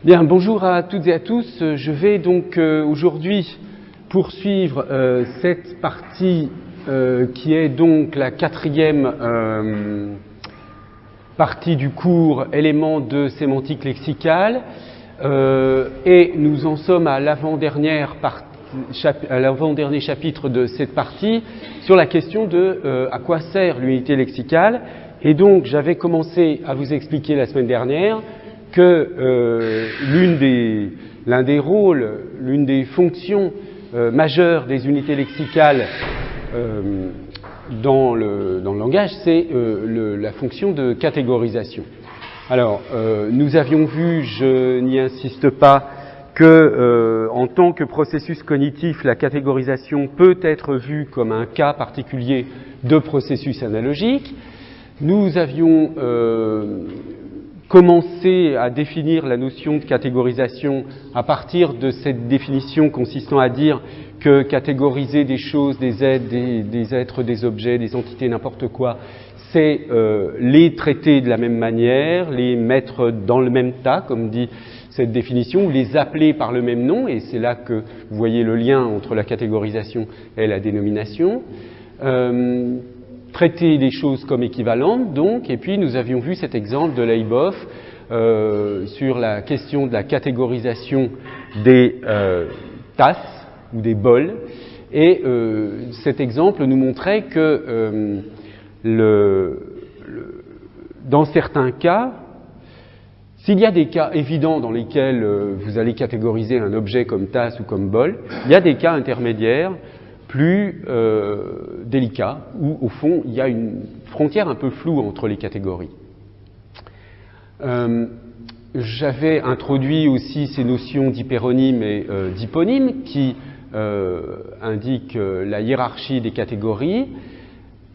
Bien, bonjour à toutes et à tous. Je vais donc aujourd'hui poursuivre cette partie qui est donc la quatrième partie du cours éléments de sémantique lexicale et nous en sommes à l'avant-dernier chapitre de cette partie sur la question de à quoi sert l'unité lexicale. Et donc j'avais commencé à vous expliquer la semaine dernière que l'un des rôles, l'une des fonctions majeures des unités lexicales dans le langage, c'est la fonction de catégorisation. Alors, nous avions vu, je n'y insiste pas, que en tant que processus cognitif, la catégorisation peut être vue comme un cas particulier de processus analogique. Nous avions commencer à définir la notion de catégorisation à partir de cette définition consistant à dire que catégoriser des choses, des êtres, des objets, des entités, n'importe quoi, c'est les traiter de la même manière, les mettre dans le même tas, comme dit cette définition, ou les appeler par le même nom, et c'est là que vous voyez le lien entre la catégorisation et la dénomination. Traiter les choses comme équivalentes, donc, et puis nous avions vu cet exemple de Leboeuf sur la question de la catégorisation des tasses ou des bols, et cet exemple nous montrait que dans certains cas, s'il y a des cas évidents dans lesquels vous allez catégoriser un objet comme tasse ou comme bol, il y a des cas intermédiaires plus délicat, où au fond il y a une frontière un peu floue entre les catégories. J'avais introduit aussi ces notions d'hyperonyme et d'hyponyme qui indiquent la hiérarchie des catégories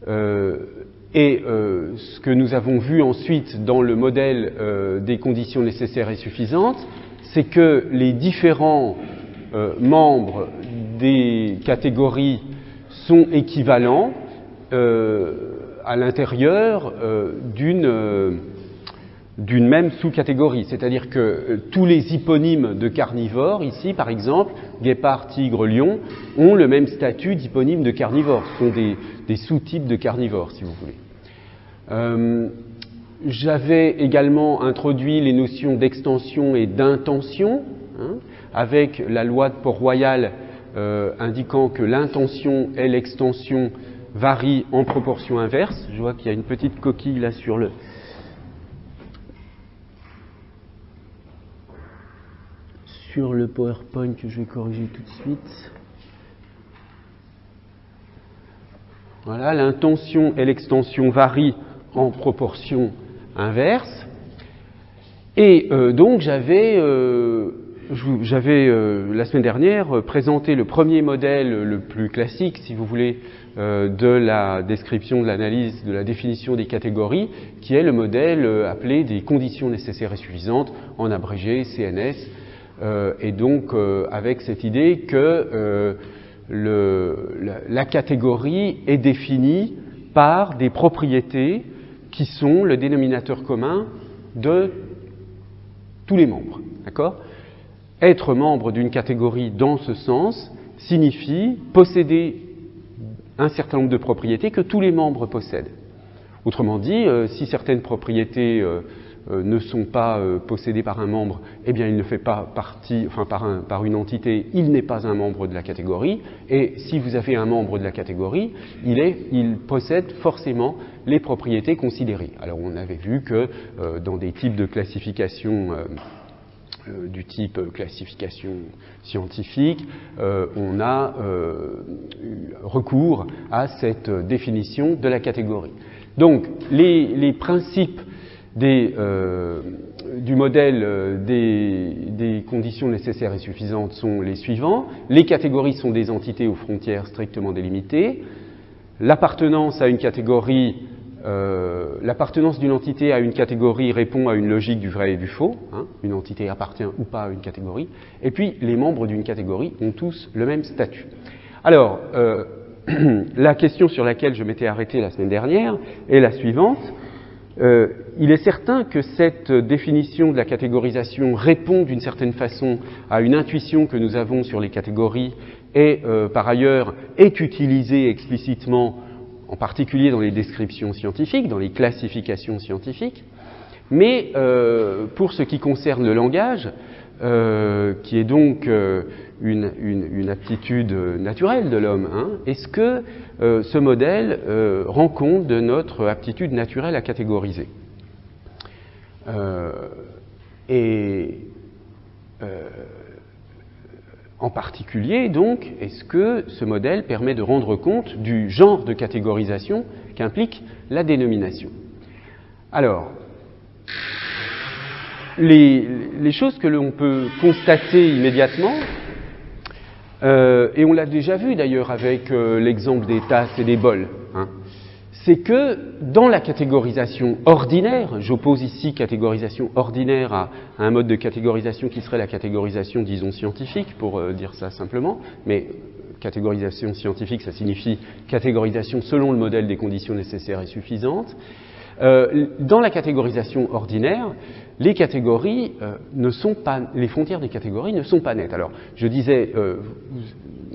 et ce que nous avons vu ensuite dans le modèle des conditions nécessaires et suffisantes, c'est que les différents membres des catégories sont équivalents à l'intérieur d'une même sous-catégorie. C'est-à-dire que tous les hyponymes de carnivores, ici par exemple, guépard, tigre, lion, ont le même statut d'hyponyme de carnivores. Ce sont des sous-types de carnivores, si vous voulez. J'avais également introduit les notions d'extension et d'intention, avec la loi de Port-Royal indiquant que l'intention et l'extension varient en proportion inverse. Je vois qu'il y a une petite coquille là sur le PowerPoint que je vais corriger tout de suite. Voilà, l'intention et l'extension varient en proportion inverse. Et donc j'avais la semaine dernière présenté le premier modèle le plus classique, si vous voulez, de la description, de l'analyse, de la définition des catégories, qui est le modèle appelé des conditions nécessaires et suffisantes, en abrégé CNS, et donc avec cette idée que la catégorie est définie par des propriétés qui sont le dénominateur commun de tous les membres, d'accord ? Être membre d'une catégorie dans ce sens signifie posséder un certain nombre de propriétés que tous les membres possèdent. Autrement dit, si certaines propriétés ne sont pas possédées par un membre, eh bien il ne fait pas partie, par une entité, il n'est pas un membre de la catégorie. Et si vous avez un membre de la catégorie, il possède forcément les propriétés considérées. Alors on avait vu que dans des types de classification du type classification scientifique, on a recours à cette définition de la catégorie. Donc, les principes du modèle des conditions nécessaires et suffisantes sont les suivants. Les catégories sont des entités aux frontières strictement délimitées. L'appartenance à une catégorie l'appartenance d'une entité à une catégorie répond à une logique du vrai et du faux. Une entité appartient ou pas à une catégorie. Et puis, les membres d'une catégorie ont tous le même statut. Alors, la question sur laquelle je m'étais arrêté la semaine dernière est la suivante. il est certain que cette définition de la catégorisation répond d'une certaine façon à une intuition que nous avons sur les catégories et par ailleurs est utilisée explicitement, en particulier dans les descriptions scientifiques, dans les classifications scientifiques. Mais pour ce qui concerne le langage, qui est donc une aptitude naturelle de l'homme, hein, est-ce que ce modèle rend compte de notre aptitude naturelle à catégoriser? En particulier, donc, est-ce que ce modèle permet de rendre compte du genre de catégorisation qu'implique la dénomination? Alors, les choses que l'on peut constater immédiatement, et on l'a déjà vu d'ailleurs avec l'exemple des tasses et des bols, hein, c'est que dans la catégorisation ordinaire, j'oppose ici catégorisation ordinaire à un mode de catégorisation qui serait la catégorisation, disons, scientifique, pour dire ça simplement, mais catégorisation scientifique, ça signifie catégorisation selon le modèle des conditions nécessaires et suffisantes. Dans la catégorisation ordinaire, les catégories ne sont pas, les frontières des catégories ne sont pas nettes. Alors, je disais,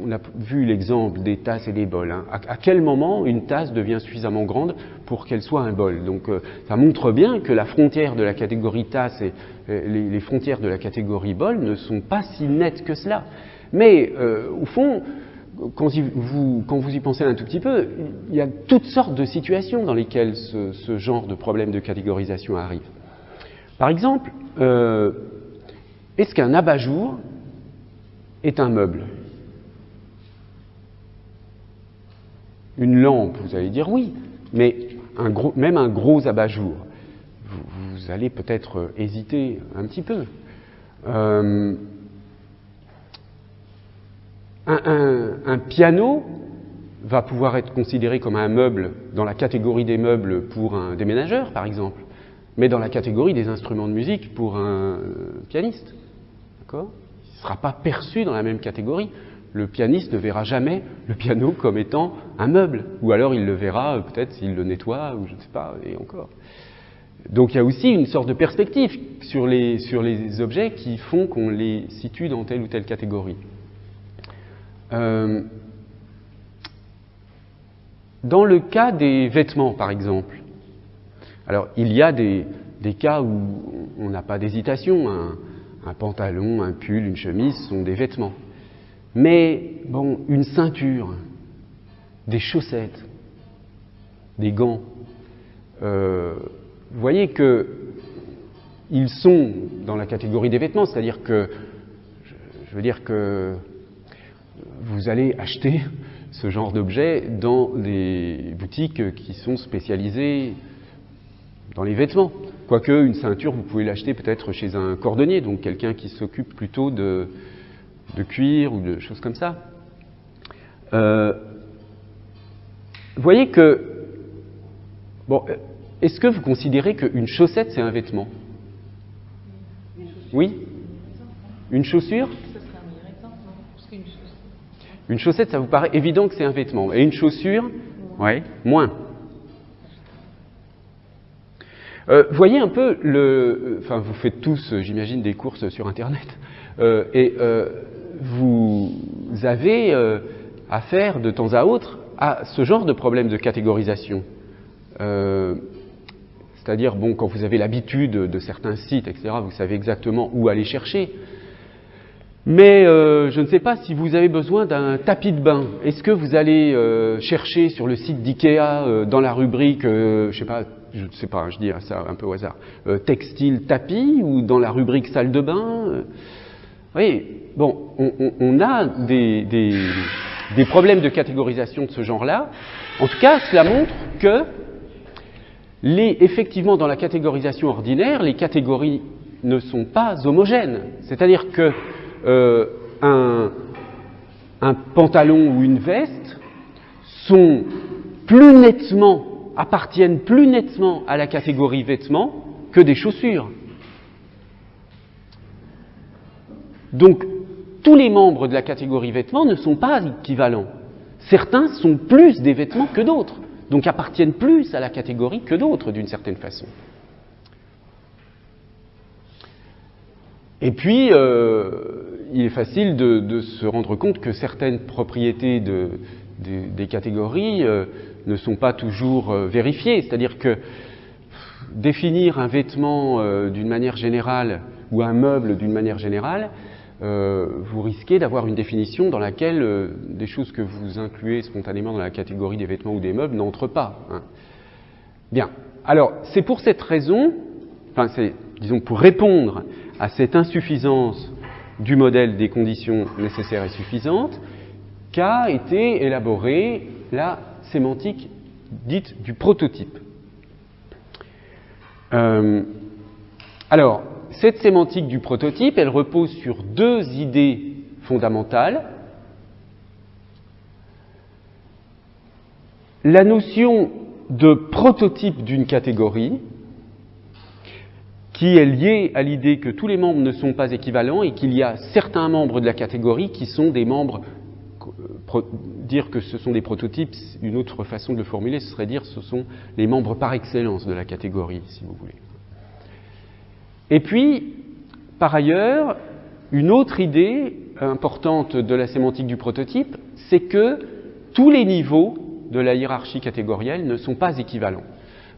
on a vu l'exemple des tasses et des bols. Hein. À quel moment une tasse devient suffisamment grande pour qu'elle soit un bol? Donc, ça montre bien que la frontière de la catégorie tasse et les frontières de la catégorie bol ne sont pas si nettes que cela. Mais, au fond, quand vous y pensez un tout petit peu, il y a toutes sortes de situations dans lesquelles ce genre de problème de catégorisation arrive. Par exemple, est-ce qu'un abat-jour est un meuble? Une lampe, vous allez dire oui, mais même un gros abat-jour, vous allez peut-être hésiter un petit peu. Un piano va pouvoir être considéré comme un meuble dans la catégorie des meubles pour un déménageur, par exemple, mais dans la catégorie des instruments de musique pour un pianiste. D'accord ? Il ne sera pas perçu dans la même catégorie. Le pianiste ne verra jamais le piano comme étant un meuble, ou alors il le verra peut-être s'il le nettoie, ou je ne sais pas, et encore. Donc il y a aussi une sorte de perspective sur les objets qui font qu'on les situe dans telle ou telle catégorie. Dans le cas des vêtements, par exemple, alors il y a des cas où on n'a pas d'hésitation. Un pantalon, un pull, une chemise sont des vêtements. Mais, bon, une ceinture, des chaussettes, des gants, vous voyez qu'ils sont dans la catégorie des vêtements, c'est-à-dire que, je veux dire que vous allez acheter ce genre d'objet dans des boutiques qui sont spécialisées dans les vêtements. Quoique, une ceinture, vous pouvez l'acheter peut-être chez un cordonnier, donc quelqu'un qui s'occupe plutôt de cuir ou de choses comme ça. Vous voyez que... Bon, est-ce que vous considérez qu'une chaussette, c'est un vêtement? Oui? Une chaussure? Une chaussette, ça vous paraît évident que c'est un vêtement. Et une chaussure? Oui, moins. Voyez un peu enfin, vous faites tous, j'imagine, des courses sur Internet. Vous avez affaire de temps à autre à ce genre de problème de catégorisation. C'est-à-dire, bon, quand vous avez l'habitude de certains sites, etc., vous savez exactement où aller chercher. Mais je ne sais pas si vous avez besoin d'un tapis de bain. Est-ce que vous allez chercher sur le site d'IKEA dans la rubrique, je ne sais pas, je dis ça un peu au hasard, textile tapis ou dans la rubrique salle de bain? Oui, bon, on a des problèmes de catégorisation de ce genre-là. En tout cas, cela montre que effectivement, dans la catégorisation ordinaire, les catégories ne sont pas homogènes. C'est-à-dire que un pantalon ou une veste appartiennent plus nettement à la catégorie vêtements que des chaussures. Donc, tous les membres de la catégorie vêtements ne sont pas équivalents. Certains sont plus des vêtements que d'autres. donc appartiennent plus à la catégorie que d'autres d'une certaine façon. Et puis, il est facile de se rendre compte que certaines propriétés des catégories ne sont pas toujours vérifiées. C'est-à-dire que définir un vêtement d'une manière générale ou un meuble d'une manière générale, vous risquez d'avoir une définition dans laquelle des choses que vous incluez spontanément dans la catégorie des vêtements ou des meubles n'entrent pas. Hein. Bien. Alors, c'est pour cette raison, enfin, c'est, disons, pour répondre à cette insuffisance du modèle des conditions nécessaires et suffisantes, qu'a été élaborée la sémantique dite du prototype. Alors, cette sémantique du prototype, elle repose sur deux idées fondamentales. La notion de prototype d'une catégorie, qui est liée à l'idée que tous les membres ne sont pas équivalents et qu'il y a certains membres de la catégorie qui sont des membres. Dire que ce sont des prototypes, une autre façon de le formuler, ce serait dire que ce sont les membres par excellence de la catégorie, si vous voulez. Et puis, par ailleurs, une autre idée importante de la sémantique du prototype, c'est que tous les niveaux de la hiérarchie catégorielle ne sont pas équivalents.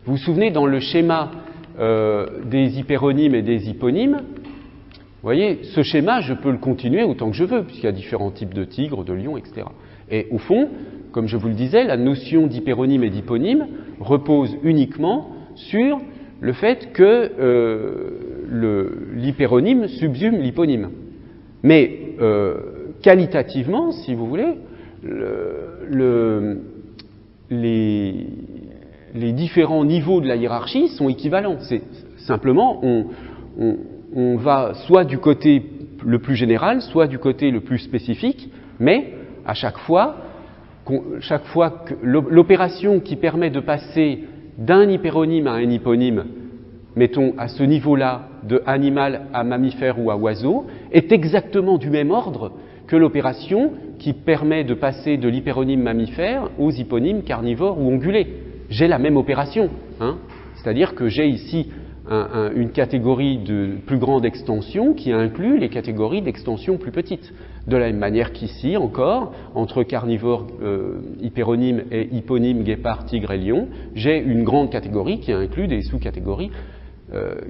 Vous vous souvenez, dans le schéma des hyperonymes et des hyponymes, vous voyez, ce schéma, je peux le continuer autant que je veux, puisqu'il y a différents types de tigres, de lions, etc. Et au fond, comme je vous le disais, la notion d'hyperonyme et d'hyponyme repose uniquement sur le fait que l'hyperonyme subsume l'hyponyme. Mais qualitativement, si vous voulez, les différents niveaux de la hiérarchie sont équivalents. C'est simplement, on va soit du côté le plus général, soit du côté le plus spécifique, mais à chaque fois que l'opération qui permet de passer d'un hyperonyme à un hyponyme, mettons à ce niveau-là, de animal à mammifère ou à oiseau, est exactement du même ordre que l'opération qui permet de passer de l'hyperonyme mammifère aux hyponymes carnivores ou ongulés. J'ai la même opération, hein, c'est-à-dire que j'ai ici une catégorie de plus grande extension qui inclut les catégories d'extension plus petites. De la même manière qu'ici, encore, entre carnivores hyperonymes et hyponymes guépard, tigre et lion, j'ai une grande catégorie qui inclut des sous-catégories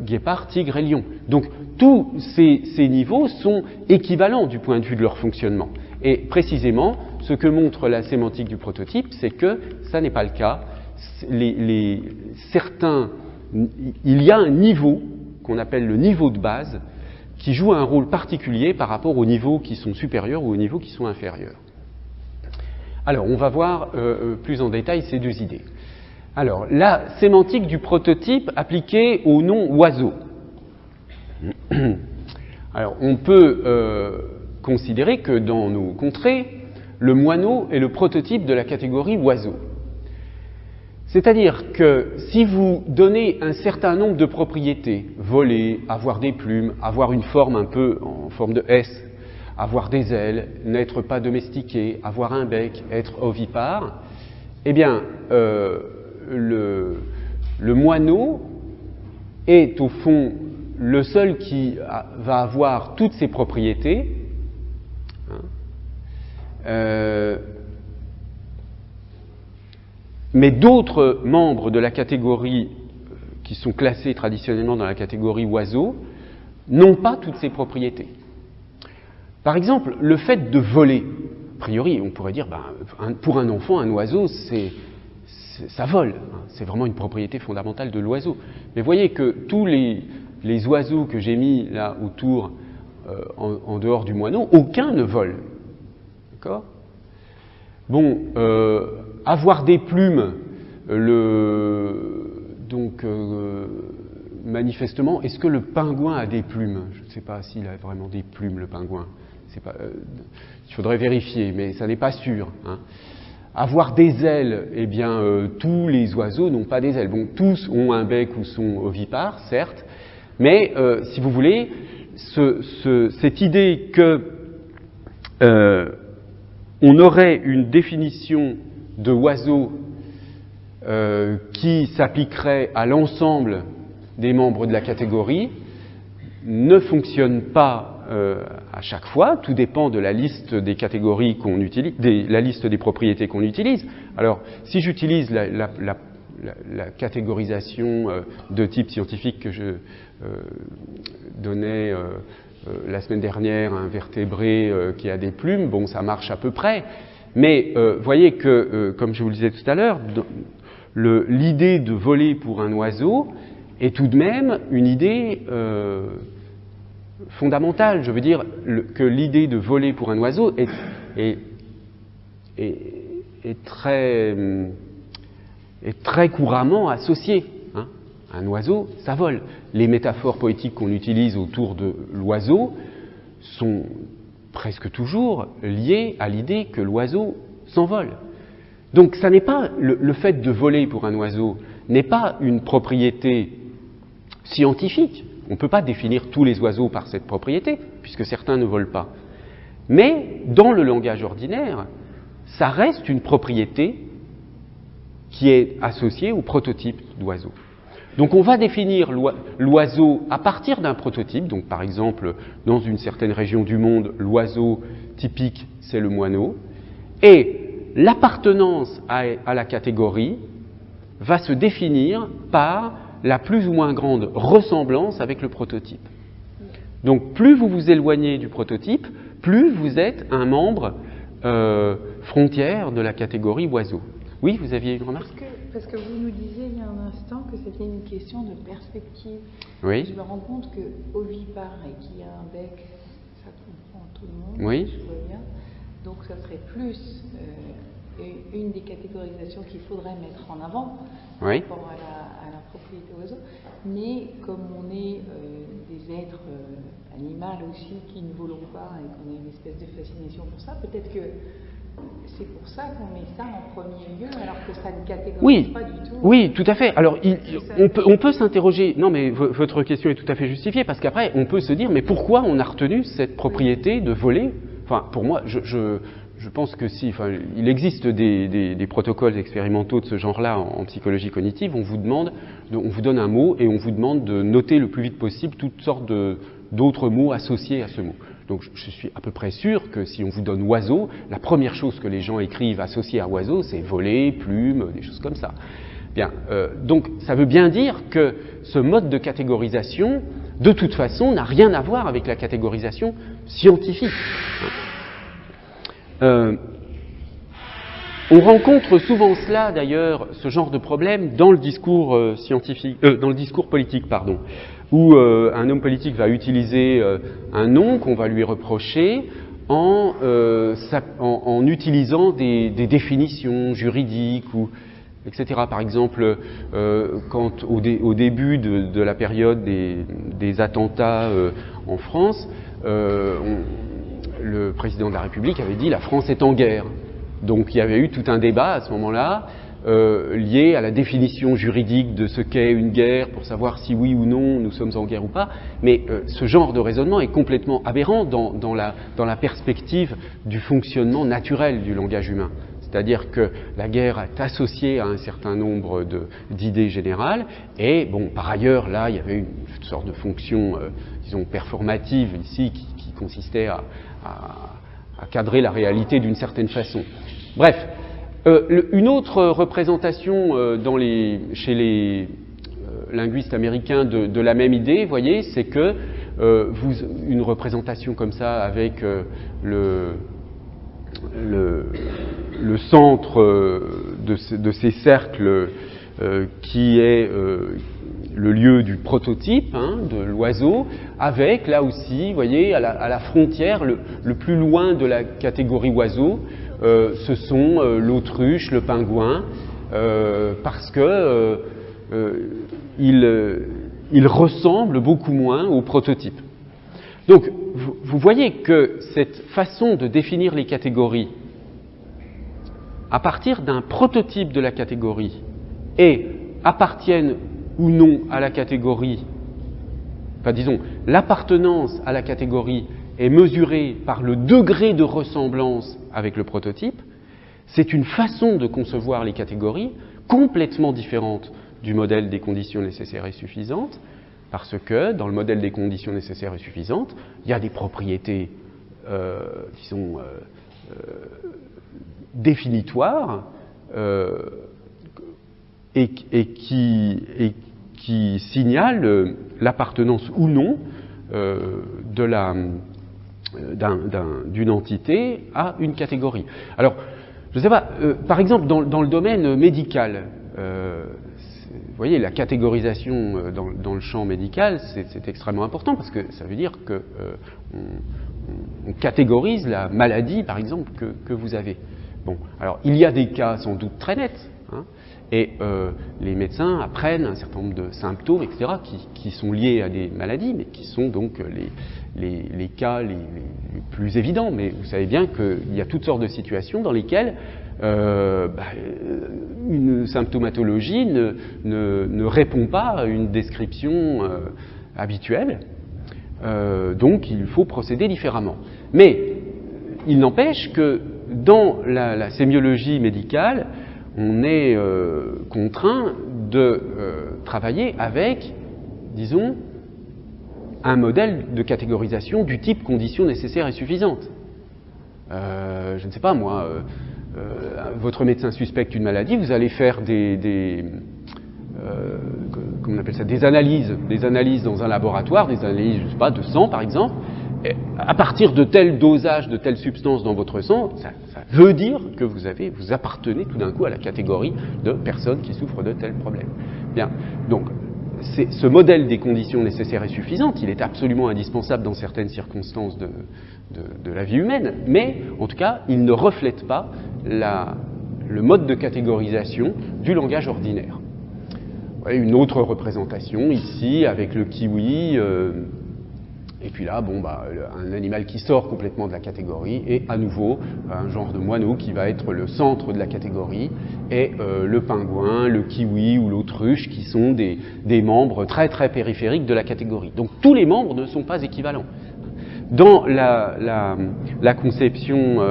guépard, tigre et lion. Donc, tous ces niveaux sont équivalents du point de vue de leur fonctionnement. Et précisément, ce que montre la sémantique du prototype, c'est que ça n'est pas le cas. Il y a un niveau, qu'on appelle le niveau de base, qui joue un rôle particulier par rapport aux niveaux qui sont supérieurs ou aux niveaux qui sont inférieurs. Alors, on va voir plus en détail ces deux idées. Alors, la sémantique du prototype appliquée au nom oiseau. Alors, on peut considérer que dans nos contrées, le moineau est le prototype de la catégorie oiseau. C'est-à-dire que si vous donnez un certain nombre de propriétés, voler, avoir des plumes, avoir une forme un peu en forme de S, avoir des ailes, n'être pas domestiqué, avoir un bec, être ovipare, eh bien, le moineau est au fond le seul qui va avoir toutes ces propriétés, mais d'autres membres de la catégorie qui sont classés traditionnellement dans la catégorie oiseau n'ont pas toutes ces propriétés. Par exemple, le fait de voler. A priori, on pourrait dire, pour un enfant, un oiseau, ça vole. C'est vraiment une propriété fondamentale de l'oiseau. Mais voyez que tous les oiseaux que j'ai mis là autour, en dehors du moineau, aucun ne vole. D'accord ? Bon, avoir des plumes, manifestement, est-ce que le pingouin a des plumes? Je ne sais pas s'il a vraiment des plumes, le pingouin. Il faudrait vérifier, mais ça n'est pas sûr. Hein. Avoir des ailes, eh bien, tous les oiseaux n'ont pas des ailes. Bon, tous ont un bec ou sont ovipares, certes, mais si vous voulez, cette idée que on aurait une définition de oiseau qui s'appliquerait à l'ensemble des membres de la catégorie ne fonctionne pas à chaque fois. Tout dépend de la liste des catégories qu'on utilise, la liste des propriétés qu'on utilise. Alors, si j'utilise la catégorisation de type scientifique que je donnais la semaine dernière, un vertébré qui a des plumes, bon, ça marche à peu près. Mais voyez que, comme je vous le disais tout à l'heure, l'idée de voler pour un oiseau est tout de même une idée fondamentale. Je veux dire que l'idée de voler pour un oiseau est très couramment associée. Hein. Un oiseau, ça vole. Les métaphores poétiques qu'on utilise autour de l'oiseau sont presque toujours liées à l'idée que l'oiseau s'envole. Donc ça n'est pas le fait de voler pour un oiseau n'est pas une propriété scientifique. On ne peut pas définir tous les oiseaux par cette propriété, puisque certains ne volent pas. Mais dans le langage ordinaire, ça reste une propriété qui est associée au prototype d'oiseau. Donc on va définir l'oiseau à partir d'un prototype. Donc par exemple, dans une certaine région du monde, l'oiseau typique, c'est le moineau. Et l'appartenance à la catégorie va se définir par la plus ou moins grande ressemblance avec le prototype. Donc plus vous vous éloignez du prototype, plus vous êtes un membre frontière de la catégorie oiseau. Oui, vous aviez une remarque ? Parce que vous nous disiez il y a un instant que c'était une question de perspective. Oui. Je me rends compte que ovipare et qui a un bec, ça comprend tout le monde, oui. je vois bien. Donc ça serait plus une des catégorisations qu'il faudrait mettre en avant par oui. rapport à la propriété oiseau. Mais comme on est des êtres animaux aussi qui ne volons pas et qu'on a une espèce de fascination pour ça, peut-être que c'est pour ça qu'on met ça en premier lieu, alors que ça ne catégorise pas du tout. Oui, tout à fait. Alors, on peut s'interroger. Non, mais votre question est tout à fait justifiée, parce qu'après, on peut se dire, mais pourquoi on a retenu cette propriété de voler ? Enfin, pour moi, je pense que si. Enfin, il existe des protocoles expérimentaux de ce genre-là en psychologie cognitive. On vous donne un mot et on vous demande de noter le plus vite possible toutes sortes d'autres mots associés à ce mot. Donc je suis à peu près sûr que si on vous donne oiseau, la première chose que les gens écrivent associée à oiseau, c'est voler, plume, des choses comme ça. Bien, donc ça veut bien dire que ce mode de catégorisation, de toute façon, n'a rien à voir avec la catégorisation scientifique. On rencontre souvent cela, d'ailleurs, ce genre de problème dans le discours dans le discours politique, pardon, où un homme politique va utiliser un nom qu'on va lui reprocher en utilisant des définitions juridiques ou etc. Par exemple, quand au début de la période des attentats en France, le président de la République avait dit « la France est en guerre ». Donc il y avait eu tout un débat à ce moment-là lié à la définition juridique de ce qu'est une guerre pour savoir si oui ou non nous sommes en guerre ou pas. Mais ce genre de raisonnement est complètement aberrant dans la perspective du fonctionnement naturel du langage humain. C'est-à-dire que la guerre est associée à un certain nombre d'idées générales et bon, par ailleurs là il y avait une sorte de fonction disons performative ici qui consistait à cadrer la réalité d'une certaine façon. Bref, une autre représentation chez les linguistes américains de la même idée, vous voyez, c'est que une représentation comme ça avec le centre de ces cercles qui est le lieu du prototype, hein, de l'oiseau, avec là aussi, vous voyez, à la frontière, le plus loin de la catégorie oiseau, ce sont l'autruche, le pingouin, parce que ils ressemblent beaucoup moins au prototype. Donc, vous voyez que cette façon de définir les catégories à partir d'un prototype de la catégorie et appartiennent ou non à la catégorie, enfin disons, l'appartenance à la catégorie est mesurée par le degré de ressemblance avec le prototype, c'est une façon de concevoir les catégories complètement différente du modèle des conditions nécessaires et suffisantes, parce que dans le modèle des conditions nécessaires et suffisantes, il y a des propriétés qui sont définitoires et qui signalent l'appartenance ou non d'une entité à une catégorie. Alors, je ne sais pas, par exemple, dans le domaine médical, vous voyez, la catégorisation dans le champ médical, c'est extrêmement important parce que ça veut dire que on catégorise la maladie, par exemple, que vous avez. Bon, alors il y a des cas sans doute très nets, hein, et les médecins apprennent un certain nombre de symptômes, etc., qui sont liés à des maladies, mais qui sont donc les cas les plus évidents. Mais vous savez bien qu'il y a toutes sortes de situations dans lesquelles une symptomatologie ne répond pas à une description habituelle, donc il faut procéder différemment. Mais il n'empêche que dans la sémiologie médicale, on est contraint de travailler avec, disons, un modèle de catégorisation du type conditions nécessaires et suffisantes. Je ne sais pas moi, votre médecin suspecte une maladie, vous allez faire comment on appelle ça, des analyses dans un laboratoire, des analyses, je sais pas, de sang par exemple. Et à partir de tel dosage de telle substance dans votre sang, ça veut dire que vous appartenez tout d'un coup à la catégorie de personnes qui souffrent de tels problèmes. Bien, donc ce modèle des conditions nécessaires et suffisantes, il est absolument indispensable dans certaines circonstances de la vie humaine, mais en tout cas, il ne reflète pas le mode de catégorisation du langage ordinaire. Vous voyez, une autre représentation ici avec le kiwi, et puis là, un animal qui sort complètement de la catégorie, et à nouveau un genre de moineau qui va être le centre de la catégorie, et le pingouin, le kiwi ou l'autruche qui sont des membres très très périphériques de la catégorie. Donc tous les membres ne sont pas équivalents. Dans la conception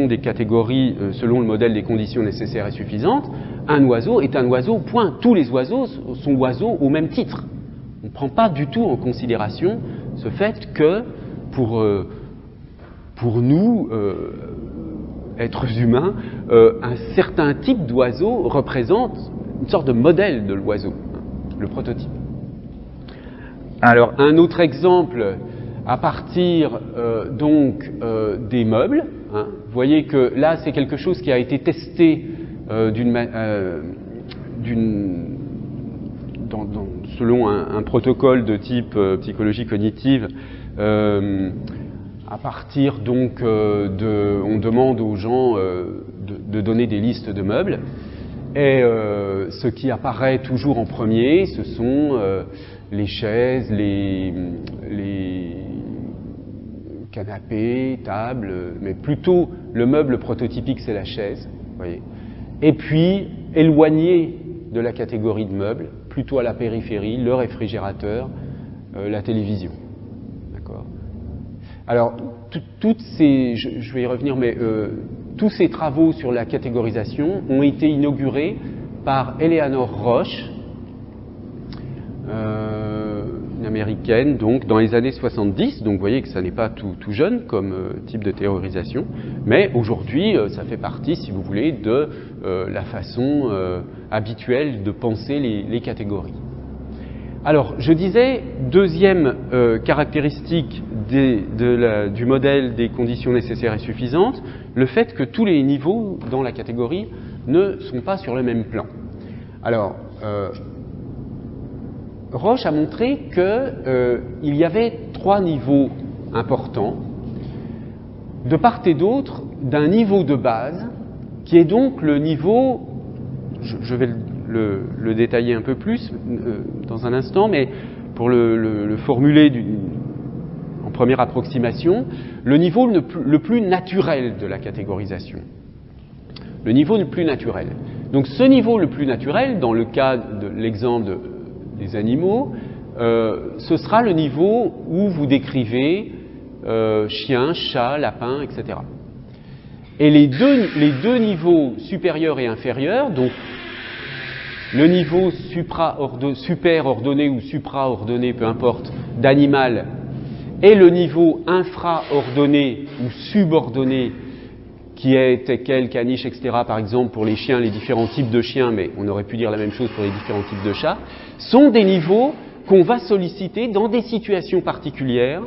des catégories selon le modèle des conditions nécessaires et suffisantes, un oiseau est un oiseau, point. Tous les oiseaux sont oiseaux au même titre. On ne prend pas du tout en considération ce fait que pour nous, êtres humains, un certain type d'oiseau représente une sorte de modèle de l'oiseau, le prototype. Alors, un autre exemple à partir des meubles. Hein. Vous voyez que là, c'est quelque chose qui a été testé selon un protocole de type psychologie cognitive. À partir donc on demande aux gens de donner des listes de meubles. Et ce qui apparaît toujours en premier, ce sont les chaises, les canapés, tables, mais plutôt le meuble prototypique, c'est la chaise, vous voyez. Et puis, éloigné de la catégorie de meubles, plutôt à la périphérie, le réfrigérateur, la télévision. D'accord ? Alors, toutes ces, je vais y revenir, mais tous ces travaux sur la catégorisation ont été inaugurés par Eleanor Roche, une américaine, donc dans les années 70, donc vous voyez que ça n'est pas tout jeune comme type de théorisation, mais aujourd'hui ça fait partie, si vous voulez, de la façon habituelle de penser les catégories. Alors, je disais, deuxième caractéristique du modèle des conditions nécessaires et suffisantes, le fait que tous les niveaux dans la catégorie ne sont pas sur le même plan. Alors, Roche a montré qu'il y avait 3 niveaux importants, de part et d'autre d'un niveau de base, qui est donc le niveau, je vais le détailler un peu plus dans un instant, mais pour le formuler en première approximation, le niveau le plus naturel de la catégorisation. Le niveau le plus naturel. Donc ce niveau le plus naturel, dans le cas de l'exemple des animaux, ce sera le niveau où vous décrivez chien, chat, lapin, etc. Et les deux niveaux supérieurs et inférieurs, donc le niveau superordonné ou supraordonné, peu importe, d'animal, et le niveau infraordonné ou subordonné, qui est teckel, caniche, etc., par exemple, pour les chiens, les différents types de chiens, mais on aurait pu dire la même chose pour les différents types de chats, sont des niveaux qu'on va solliciter dans des situations particulières,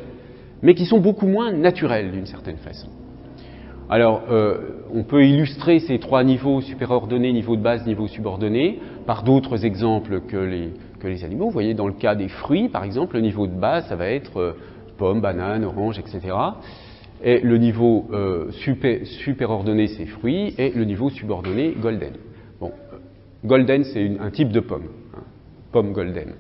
mais qui sont beaucoup moins naturelles d'une certaine façon. Alors, on peut illustrer ces trois niveaux superordonnés, niveau de base, niveau subordonné, par d'autres exemples que les animaux. Vous voyez, dans le cas des fruits, par exemple, le niveau de base, ça va être pomme, banane, orange, etc. Et le niveau superordonné, c'est fruits, et le niveau subordonné, golden. Bon, golden, c'est un type de pomme, hein, pomme golden.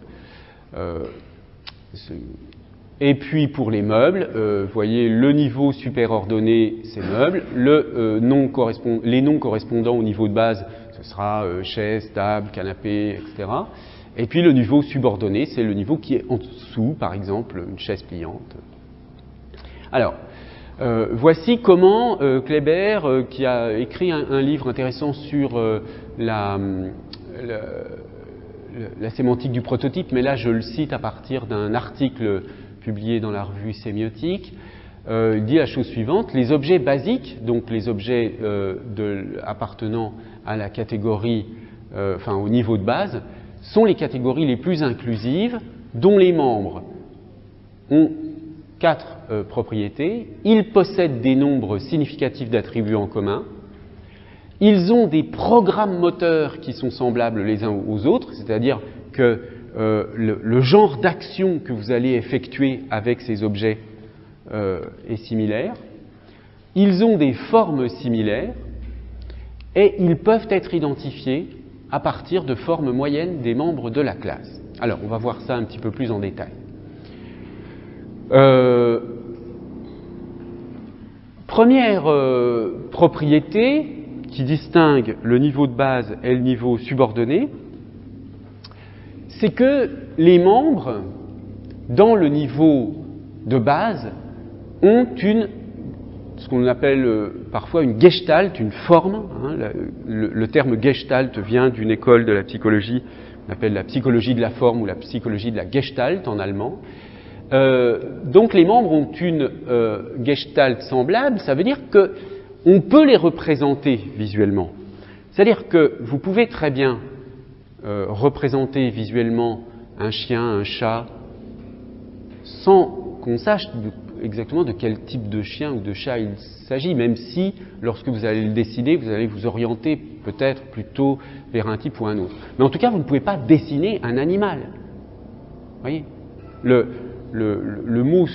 Et puis pour les meubles, vous voyez, le niveau superordonné, c'est meubles. Les noms correspondants au niveau de base, ce sera chaise, table, canapé, etc. Et puis le niveau subordonné, c'est le niveau qui est en dessous, par exemple, une chaise pliante. Alors, voici comment Kléber, qui a écrit un livre intéressant sur la sémantique du prototype, mais là je le cite à partir d'un article publié dans la revue Sémiotique, dit la chose suivante: les objets basiques, donc les objets appartenant à la catégorie, au niveau de base, sont les catégories les plus inclusives, dont les membres ont 4 propriétés. Ils possèdent des nombres significatifs d'attributs en commun. Ils ont des programmes moteurs qui sont semblables les uns aux autres, c'est-à-dire que le genre d'action que vous allez effectuer avec ces objets est similaire. Ils ont des formes similaires et ils peuvent être identifiés à partir de formes moyennes des membres de la classe. Alors, on va voir ça un petit peu plus en détail. Première propriété qui distingue le niveau de base et le niveau subordonné, c'est que les membres, dans le niveau de base, ont ce qu'on appelle parfois une gestalt, une forme. Hein, le terme gestalt vient d'une école de la psychologie, on appelle la psychologie de la forme ou la psychologie de la gestalt en allemand. Donc les membres ont une gestalt semblable, ça veut dire qu'on peut les représenter visuellement. C'est-à-dire que vous pouvez très bien représenter visuellement un chien, un chat, sans qu'on sache exactement de quel type de chien ou de chat il s'agit, même si, lorsque vous allez le décider, vous allez vous orienter peut-être plutôt vers un type ou un autre. Mais en tout cas, vous ne pouvez pas dessiner un animal. Vous voyez ? Le mot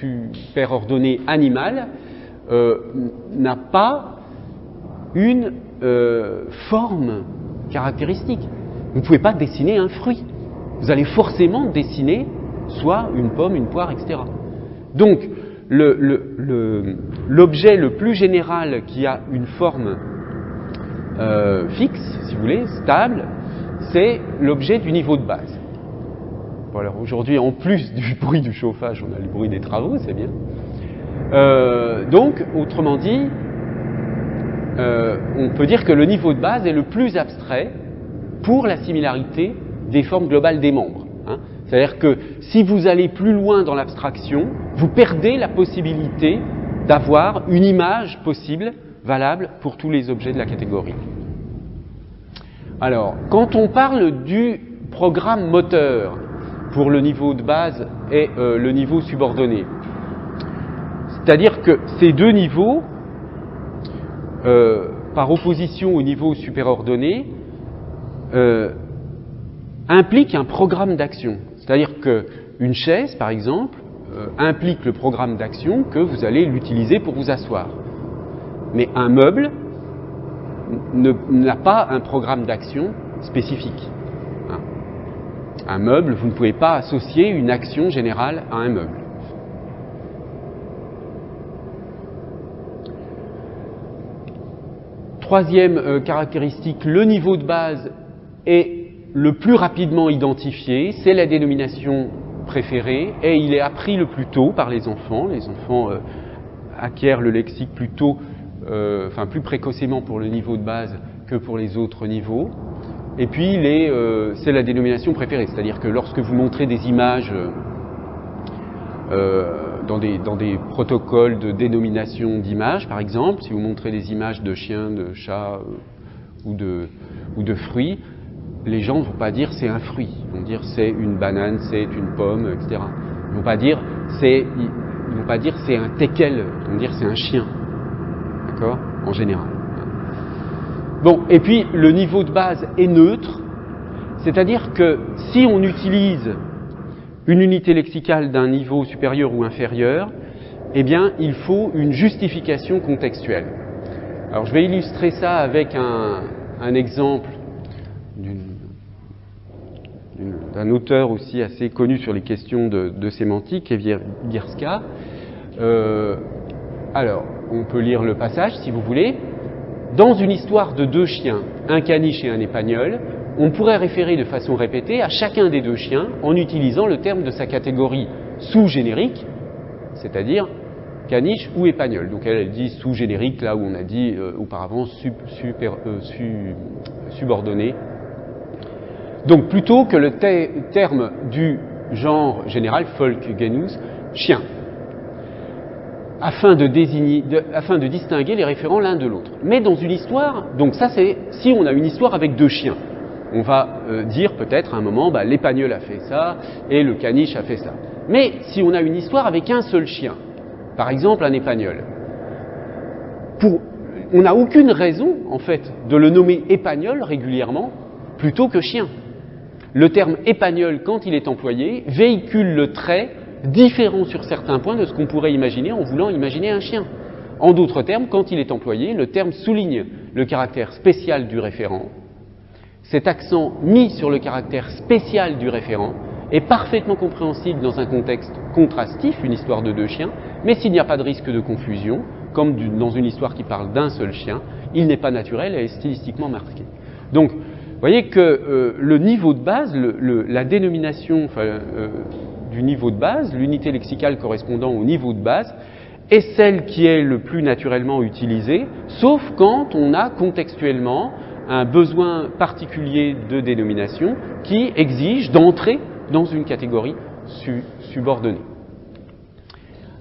superordonné animal n'a pas une forme caractéristique. Vous ne pouvez pas dessiner un fruit. Vous allez forcément dessiner soit une pomme, une poire, etc. Donc, l'objet le plus général qui a une forme fixe, si vous voulez, stable, c'est l'objet du niveau de base. Bon, alors aujourd'hui, en plus du bruit du chauffage, on a le bruit des travaux, c'est bien. Donc, autrement dit, on peut dire que le niveau de base est le plus abstrait pour la similarité des formes globales des membres. Hein. C'est-à-dire que si vous allez plus loin dans l'abstraction, vous perdez la possibilité d'avoir une image possible, valable pour tous les objets de la catégorie. Alors, quand on parle du programme moteur pour le niveau de base et le niveau subordonné, c'est-à-dire que ces deux niveaux, par opposition au niveau superordonné, impliquent un programme d'action. C'est-à-dire qu'une chaise, par exemple, implique le programme d'action que vous allez l'utiliser pour vous asseoir. Mais un meuble n'a pas un programme d'action spécifique. Hein. Un meuble, vous ne pouvez pas associer une action générale à un meuble. Troisième caractéristique, le niveau de base est le plus rapidement identifié, c'est la dénomination préférée et il est appris le plus tôt par les enfants. Les enfants acquièrent le lexique plus tôt enfin plus précocement pour le niveau de base que pour les autres niveaux. Et puis c'est la dénomination préférée, c'est-à-dire que lorsque vous montrez des images dans des protocoles de dénomination d'images, par exemple, si vous montrez des images de chiens, de chats ou de fruits, les gens ne vont pas dire c'est un fruit, ils vont dire c'est une banane, c'est une pomme, etc. Ils ne vont pas dire c'est un teckel, ils vont dire c'est un chien, d'accord, en général. Bon, et puis le niveau de base est neutre, c'est-à-dire que si on utilise une unité lexicale d'un niveau supérieur ou inférieur, eh bien, il faut une justification contextuelle. Alors, je vais illustrer ça avec un exemple d'un auteur aussi assez connu sur les questions de sémantique, qui est Bierska. Alors, on peut lire le passage, si vous voulez. Dans une histoire de deux chiens, un caniche et un épagnol, on pourrait référer de façon répétée à chacun des deux chiens en utilisant le terme de sa catégorie sous-générique, c'est-à-dire caniche ou épagnol. Donc elle dit sous-générique là où on a dit auparavant subordonné. Donc plutôt que le terme du genre général, Volk-Genus, chien, afin de distinguer les référents l'un de l'autre. Mais dans une histoire, donc ça c'est si on a une histoire avec deux chiens, on va dire peut-être à un moment, l'épagnol a fait ça et le caniche a fait ça. Mais si on a une histoire avec un seul chien, par exemple un épagnol, on n'a aucune raison en fait de le nommer épagnol régulièrement plutôt que chien. Le terme épagnol, quand il est employé, véhicule le trait différent sur certains points de ce qu'on pourrait imaginer en voulant imaginer un chien. En d'autres termes, quand il est employé, le terme souligne le caractère spécial du référent. Cet accent mis sur le caractère spécial du référent est parfaitement compréhensible dans un contexte contrastif, une histoire de deux chiens, mais s'il n'y a pas de risque de confusion, comme dans une histoire qui parle d'un seul chien, il n'est pas naturel et est stylistiquement marqué. Donc, vous voyez que le niveau de base, la dénomination du niveau de base, l'unité lexicale correspondant au niveau de base, est celle qui est le plus naturellement utilisée, sauf quand on a contextuellement un besoin particulier de dénomination qui exige d'entrer dans une catégorie subordonnée.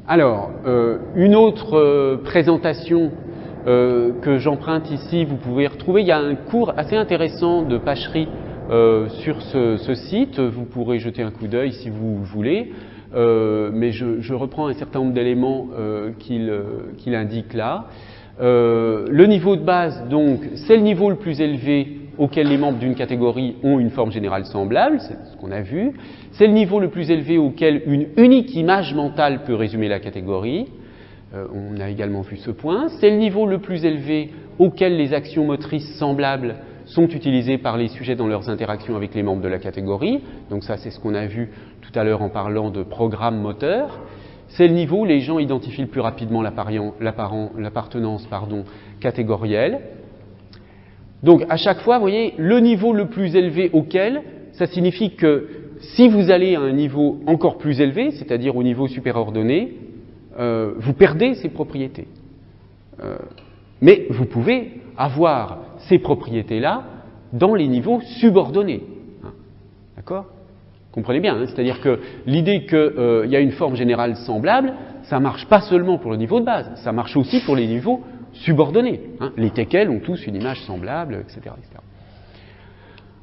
Alors, une autre présentation que j'emprunte ici, vous pouvez retrouver, il y a un cours assez intéressant de Pachery sur ce site, vous pourrez jeter un coup d'œil si vous voulez, mais je reprends un certain nombre d'éléments qu'il indique là. Le niveau de base, donc, c'est le niveau le plus élevé auquel les membres d'une catégorie ont une forme générale semblable, c'est ce qu'on a vu. C'est le niveau le plus élevé auquel une unique image mentale peut résumer la catégorie. On a également vu ce point. C'est le niveau le plus élevé auquel les actions motrices semblables sont utilisées par les sujets dans leurs interactions avec les membres de la catégorie. Donc ça, c'est ce qu'on a vu tout à l'heure en parlant de programme moteur. C'est le niveau où les gens identifient le plus rapidement l'appartenance catégorielle. Donc à chaque fois, vous voyez, le niveau le plus élevé auquel, ça signifie que si vous allez à un niveau encore plus élevé, c'est-à-dire au niveau superordonné, vous perdez ces propriétés. Mais vous pouvez avoir ces propriétés-là dans les niveaux subordonnés. D'accord ? Comprenez bien, hein, c'est-à-dire que l'idée qu'il y a une forme générale semblable, ça ne marche pas seulement pour le niveau de base, ça marche aussi pour les niveaux subordonnés. Hein. Les teckels ont tous une image semblable, etc., etc.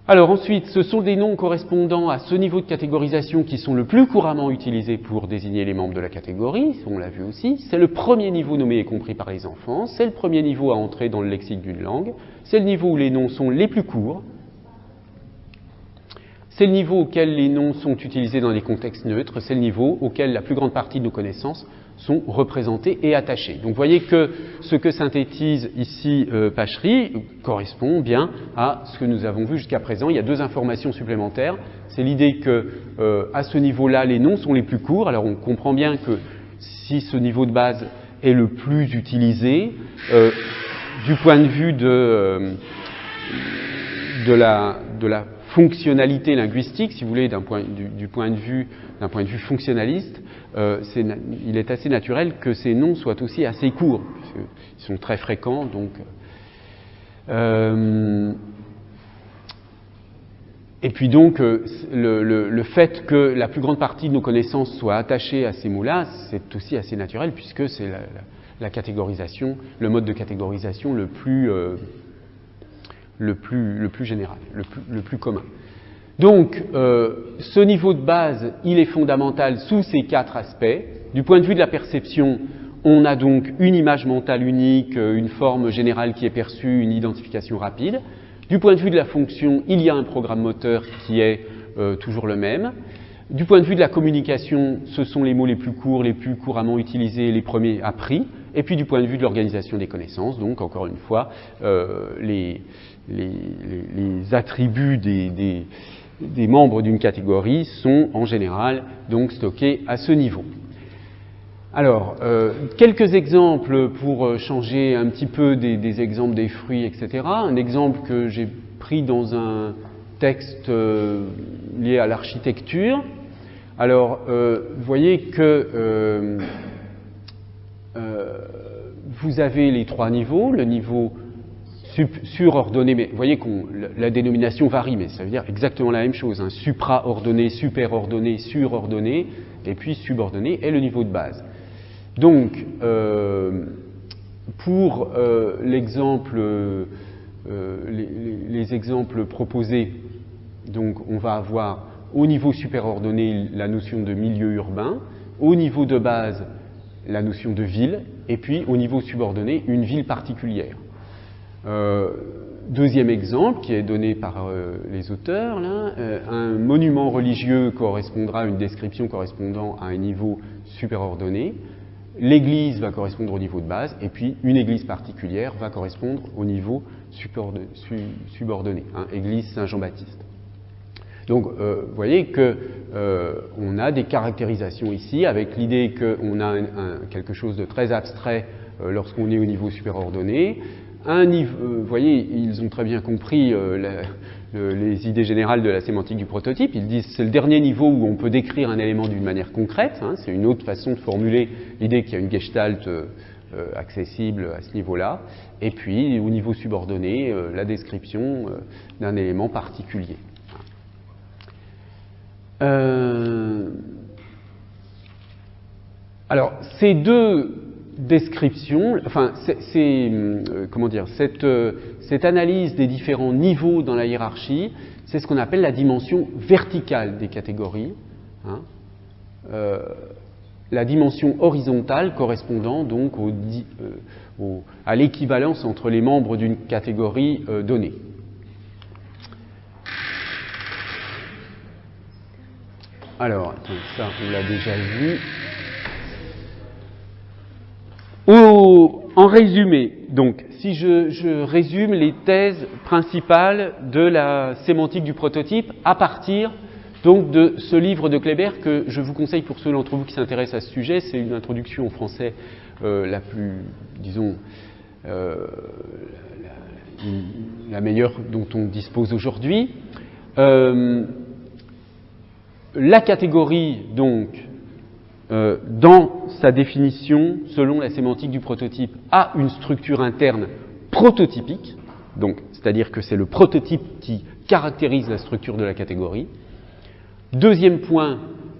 Alors ensuite, ce sont des noms correspondant à ce niveau de catégorisation qui sont le plus couramment utilisés pour désigner les membres de la catégorie, on l'a vu aussi. C'est le premier niveau nommé et compris par les enfants, c'est le premier niveau à entrer dans le lexique d'une langue, c'est le niveau où les noms sont les plus courts, c'est le niveau auquel les noms sont utilisés dans des contextes neutres, c'est le niveau auquel la plus grande partie de nos connaissances sont représentées et attachées. Donc vous voyez que ce que synthétise ici Pachery correspond bien à ce que nous avons vu jusqu'à présent. Il y a deux informations supplémentaires. C'est l'idée que à ce niveau-là, les noms sont les plus courts. Alors on comprend bien que si ce niveau de base est le plus utilisé, du point de vue de la fonctionnalité linguistique, si vous voulez, d'un point de vue fonctionnaliste, il est assez naturel que ces noms soient aussi assez courts, puisqu'ils sont très fréquents. Donc, et puis donc, le fait que la plus grande partie de nos connaissances soit attachée à ces mots-là, c'est aussi assez naturel, puisque c'est la catégorisation, le mode de catégorisation le plus général, le plus commun. Donc, ce niveau de base, il est fondamental sous ces 4 aspects. Du point de vue de la perception, on a donc une image mentale unique, une forme générale qui est perçue, une identification rapide. Du point de vue de la fonction, il y a un programme moteur qui est toujours le même. Du point de vue de la communication, ce sont les mots les plus courts, les plus couramment utilisés, les premiers appris. Et puis du point de vue de l'organisation des connaissances, donc encore une fois, les attributs des membres d'une catégorie sont en général donc stockés à ce niveau. Alors, quelques exemples pour changer un petit peu des exemples des fruits, etc. Un exemple que j'ai pris dans un texte lié à l'architecture. Alors, vous voyez que vous avez les 3 niveaux, le niveau surordonné, mais vous voyez que la dénomination varie, mais ça veut dire exactement la même chose, hein, supraordonné, superordonné, surordonné, et puis subordonné, et le niveau de base. Donc, pour l'exemple, les exemples proposés, donc on va avoir au niveau superordonné la notion de milieu urbain, au niveau de base la notion de ville, et puis au niveau subordonné une ville particulière. Deuxième exemple qui est donné par les auteurs, là, un monument religieux correspondra à une description correspondant à un niveau superordonné. L'église va correspondre au niveau de base, et puis une église particulière va correspondre au niveau subordonné, hein, église Saint-Jean-Baptiste. Donc, vous voyez qu'on a des caractérisations ici, avec l'idée qu'on a quelque chose de très abstrait lorsqu'on est au niveau superordonné. Vous voyez, ils ont très bien compris les idées générales de la sémantique du prototype. Ils disent que c'est le dernier niveau où on peut décrire un élément d'une manière concrète. Hein, c'est une autre façon de formuler l'idée qu'il y a une gestalt accessible à ce niveau-là. Et puis, au niveau subordonné, la description d'un élément particulier. Alors, ces deux description, enfin, cette analyse des différents niveaux dans la hiérarchie, c'est ce qu'on appelle la dimension verticale des catégories, hein, la dimension horizontale correspondant donc à l'équivalence entre les membres d'une catégorie donnée. Alors, ça on l'a déjà vu. En résumé, donc, si je résume les thèses principales de la sémantique du prototype à partir donc de ce livre de Kléber que je vous conseille pour ceux d'entre vous qui s'intéressent à ce sujet, c'est une introduction en français la plus, disons, la meilleure dont on dispose aujourd'hui. La catégorie, donc, dans sa définition, selon la sémantique du prototype, a une structure interne prototypique, donc, c'est-à-dire que c'est le prototype qui caractérise la structure de la catégorie. Deuxième point,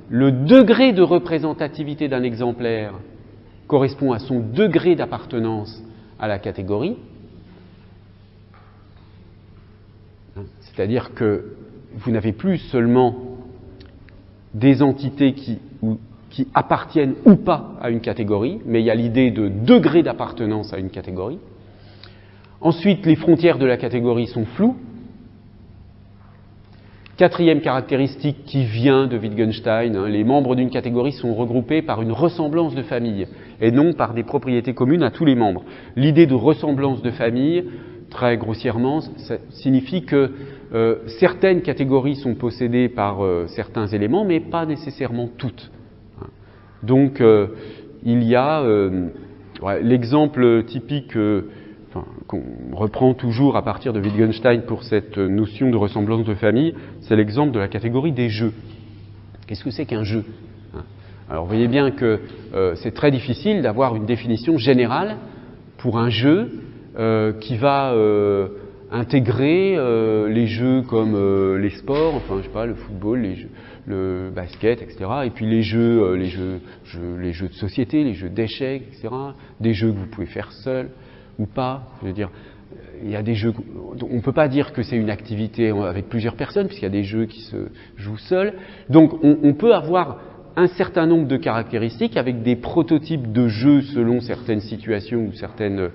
le degré de représentativité d'un exemplaire correspond à son degré d'appartenance à la catégorie. C'est-à-dire que vous n'avez plus seulement des entités qui appartiennent ou pas à une catégorie, mais il y a l'idée de degré d'appartenance à une catégorie. Ensuite, les frontières de la catégorie sont floues. Quatrième caractéristique qui vient de Wittgenstein, hein, les membres d'une catégorie sont regroupés par une ressemblance de famille et non par des propriétés communes à tous les membres. L'idée de ressemblance de famille, très grossièrement, ça signifie que certaines catégories sont possédées par certains éléments, mais pas nécessairement toutes. Donc, il y a l'exemple typique qu'on reprend toujours à partir de Wittgenstein pour cette notion de ressemblance de famille, c'est l'exemple de la catégorie des jeux. Qu'est-ce que c'est qu'un jeu? Alors vous voyez bien que c'est très difficile d'avoir une définition générale pour un jeu qui va intégrer les jeux comme les sports, enfin je sais pas, le football, le basket, etc. Et puis les jeux de société, les jeux d'échecs, etc. Des jeux que vous pouvez faire seul ou pas. Je veux dire, il y a des jeux, on ne peut pas dire que c'est une activité avec plusieurs personnes, puisqu'il y a des jeux qui se jouent seuls. Donc on peut avoir un certain nombre de caractéristiques avec des prototypes de jeux selon certaines situations ou certaines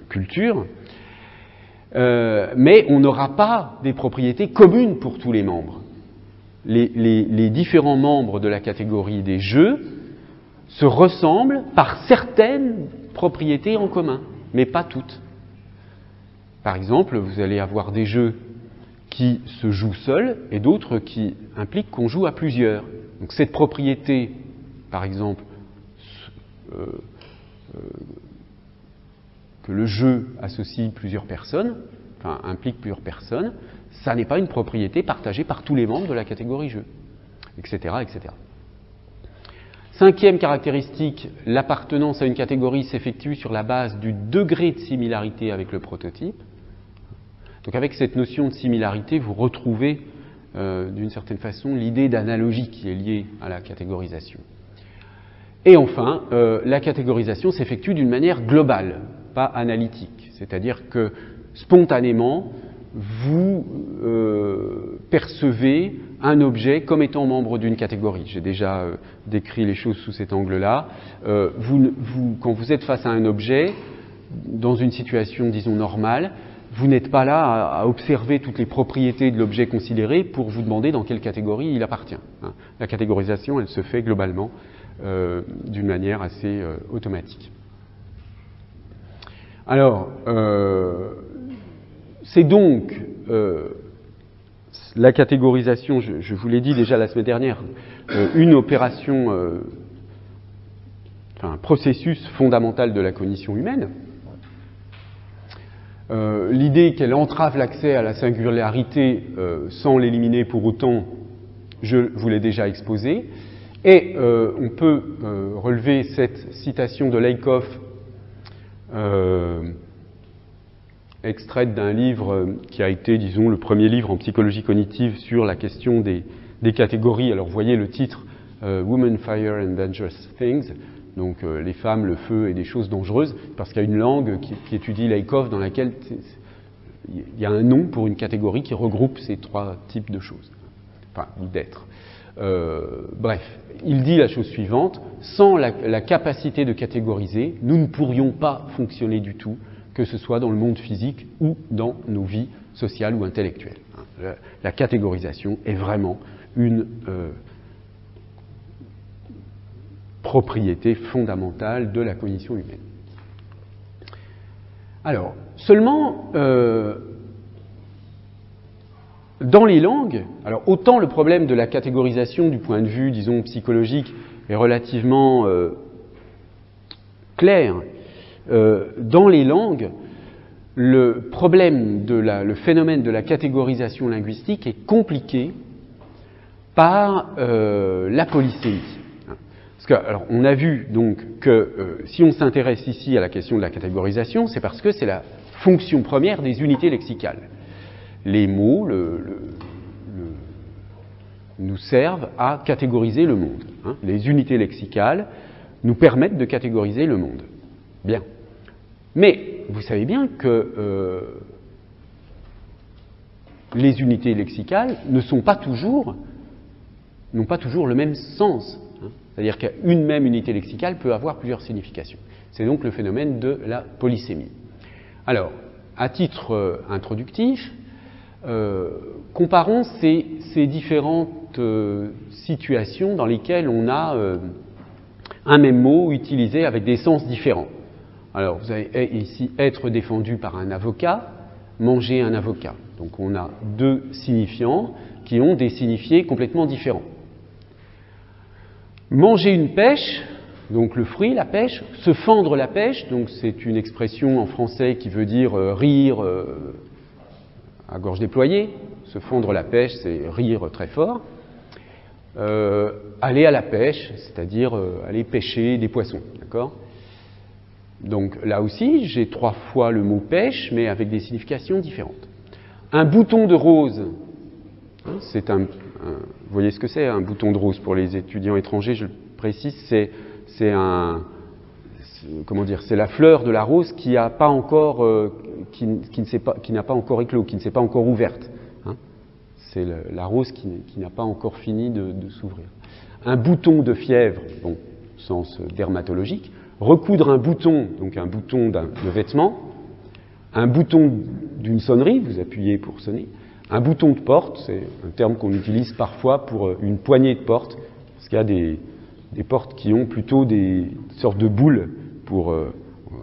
cultures, mais on n'aura pas des propriétés communes pour tous les membres. Les différents membres de la catégorie des jeux se ressemblent par certaines propriétés en commun, mais pas toutes. Par exemple, vous allez avoir des jeux qui se jouent seuls et d'autres qui impliquent qu'on joue à plusieurs. Donc cette propriété, par exemple, que le jeu associe plusieurs personnes, enfin implique plusieurs personnes, ça n'est pas une propriété partagée par tous les membres de la catégorie jeu, etc., etc. Cinquième caractéristique, l'appartenance à une catégorie s'effectue sur la base du degré de similarité avec le prototype. Donc avec cette notion de similarité, vous retrouvez d'une certaine façon l'idée d'analogie qui est liée à la catégorisation. Et enfin, la catégorisation s'effectue d'une manière globale, pas analytique. C'est-à-dire que spontanément, vous percevez un objet comme étant membre d'une catégorie. J'ai déjà décrit les choses sous cet angle-là. Quand vous êtes face à un objet, dans une situation, disons, normale, vous n'êtes pas là à observer toutes les propriétés de l'objet considéré pour vous demander dans quelle catégorie il appartient. La catégorisation, elle se fait globalement d'une manière assez automatique. Alors, c'est donc la catégorisation, je vous l'ai dit déjà la semaine dernière, une opération, un processus fondamental de la cognition humaine. L'idée qu'elle entrave l'accès à la singularité sans l'éliminer pour autant, je vous l'ai déjà exposé. Et on peut relever cette citation de Lakoff, extraite d'un livre qui a été, disons, le premier livre en psychologie cognitive sur la question des catégories. Alors vous voyez le titre Women, Fire and Dangerous Things. Donc les femmes, le feu et des choses dangereuses, parce qu'il y a une langue qui étudie Lakoff dans laquelle il y a un nom pour une catégorie qui regroupe ces trois types de choses, enfin, ou d'êtres. Bref, il dit la chose suivante: sans la capacité de catégoriser, nous ne pourrions pas fonctionner du tout, que ce soit dans le monde physique ou dans nos vies sociales ou intellectuelles. La catégorisation est vraiment une propriété fondamentale de la cognition humaine. Alors, seulement, dans les langues, alors autant le problème de la catégorisation du point de vue, disons, psychologique est relativement clair, dans les langues, le problème le phénomène de la catégorisation linguistique est compliqué par la polysémie. Parce que, alors, on a vu donc que si on s'intéresse ici à la question de la catégorisation, c'est parce que c'est la fonction première des unités lexicales. Les mots nous servent à catégoriser le monde. Les unités lexicales nous permettent de catégoriser le monde. Bien. Mais vous savez bien que les unités lexicales n'ont pas toujours le même sens. C'est-à-dire qu'une même unité lexicale peut avoir plusieurs significations. C'est donc le phénomène de la polysémie. Alors, à titre introductif, comparons ces différentes situations dans lesquelles on a un même mot utilisé avec des sens différents. Alors, vous avez ici être défendu par un avocat, manger un avocat. Donc, on a deux signifiants qui ont des signifiés complètement différents. Manger une pêche, Donc le fruit, la pêche, se fendre la pêche, donc c'est une expression en français qui veut dire rire à gorge déployée. Se fendre la pêche, c'est rire très fort. Aller à la pêche, c'est-à-dire aller pêcher des poissons, d'accord? Donc là aussi, j'ai 3 fois le mot pêche, mais avec des significations différentes. Un bouton de rose, c'est vous voyez ce que c'est, un bouton de rose pour les étudiants étrangers, je le précise, c'est la fleur de la rose qui n'a pas encore, qui n'a pas encore éclos, qui ne s'est pas encore ouverte. Hein. C'est la rose qui n'a pas encore fini de s'ouvrir. Un bouton de fièvre, bon, sens dermatologique. Recoudre un bouton, donc un bouton de vêtement. Un bouton d'une sonnerie, vous appuyez pour sonner. Un bouton de porte, c'est un terme qu'on utilise parfois pour une poignée de porte, parce qu'il y a des portes qui ont plutôt des sortes de boules